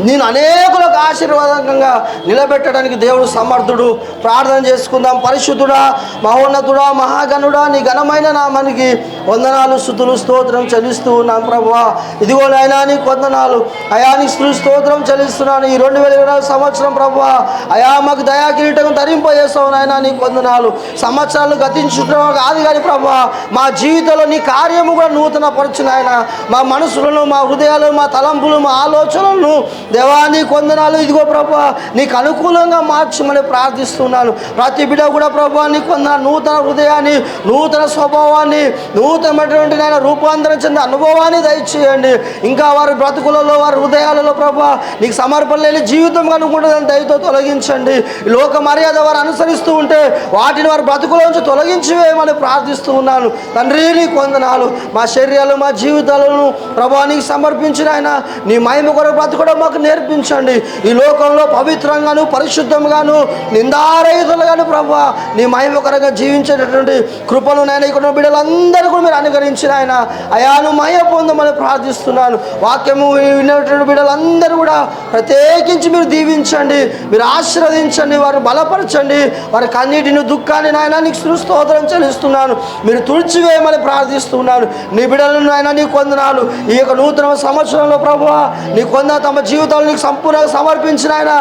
నేను అనేకులకు ఆశీర్వాదంగా నిలబెట్టడానికి దేవుడు సమర్థుడు. ప్రార్థన చేసుకుందాం. పరిశుద్ధుడా, మహోన్నతుడా, మహాగణుడా, నీ ఘనమైన నామానికి వందనాలు, స్తుతులు, స్తోత్రం చెల్లిస్తూ ఉన్నాం ప్రభువా. ఇదిగో నాయనా నీకు వందనాలు అయా, నీ స్తోత్రం చెల్లిస్తున్నాను. ఈ 2020 సంవత్సరం ప్రభువా అయా మాకు దయా కిరీటం ధరింపజేస్తావు నాయనా, నీకు వందనాలు. సంవత్సరాలు గతించడం కాదు కానీ ప్రభువా మా జీవితంలో నీ కార్యము కూడా నూతన పరచు నాయన. మా మనసులను, మా హృదయాలు, మా తలంపులు, మా ఆలోచనలను దేవా నీకు వందనాలు. ఇదిగో ప్రభువా నీకు అనుకూలంగా మార్చమని ప్రార్థిస్తున్నాను. ప్రతి బిడ్డ కూడా ప్రభువా నీకు వందనాలు. నూతన హృదయాన్ని, నూతన స్వభావాన్ని, నూతనమైనటువంటి నాయన రూపాంతరం చెందిన అనుభవాన్ని దయచేయండి. ఇంకా వారి బ్రతుకులలో, వారి హృదయాలలో ప్రభువా నీకు సమర్పణ లేని జీవితం కనుకుంటుందని దయతో తొలగించండి. లోక మర్యాద వారు అనుసరిస్తూ ఉంటే వాటిని వారి బ్రతుకులోంచి తొలగించివేయమని ప్రార్థిస్తూ ఉన్నాను. తండ్రి నీకు వందనాలు. మా శరీరాలు, మా జీవితాలను ప్రభువా నీకు సమర్పించిన ఆయన నీ మహిమ కొరకు బ్రతుకోవడం మాకు నేర్పించండి. ఈ లోకంలో పవిత్రంగాను పరిశుద్ధంగాను నిందారహితులుగాను ప్రభువా నీ మహిమకరంగా జీవించేటటువంటి కృపను నాయన ఇక్కడ బిడ్డలందరూ కూడా మీరు అనుగ్రహించిన ఆయన అయాను మహిమ పొందమని ప్రార్థిస్తున్నాను. వాక్యము వినేటువంటి బిడ్డలందరూ కూడా ప్రత్యేకించి మీరు దీవించండి, మీరు ఆశీర్వదించండి, వారు బలపరచండి. వారి కన్నీటిని, దుఃఖాన్ని నాయన నీకు స్తోత్రం చెల్లిస్తున్నాను. మీరు తుడిచివేయమని ప్రార్థిస్తున్నాను. నీ బిడ్డలను నాయన నీకు వందనాలు. ఈ యొక్క నూతన సంవత్సరంలో ప్రభువా నీకు వందన తమ జీవితాలు నీకు సంపూర్ణంగా సమర్పించిన ఆయన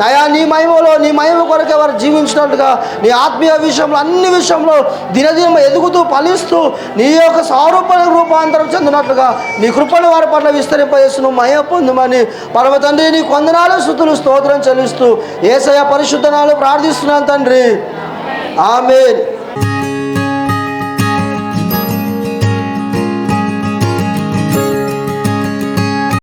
అయా నీ మహిమలో, నీ మహిమ కొరకే వారు జీవించినట్టుగా నీ ఆత్మీయ విషయంలో అన్ని విషయంలో దినదినం ఎదుగుతూ ఫలిస్తూ నీ యొక్క స్వరూప రూపాంతరం చెందినట్లుగా నీ కృపను వారి పట్ల విస్తరింపజేస్తూ మహిమ పొందుమని పరమ తండ్రి నీకు వందనాలు, స్తుతులు, స్తోత్రం చెల్లిస్తూ యేసయ్య పరిశుద్ధ నామములో ప్రార్థిస్తున్నాను తండ్రి. ఆమేన్.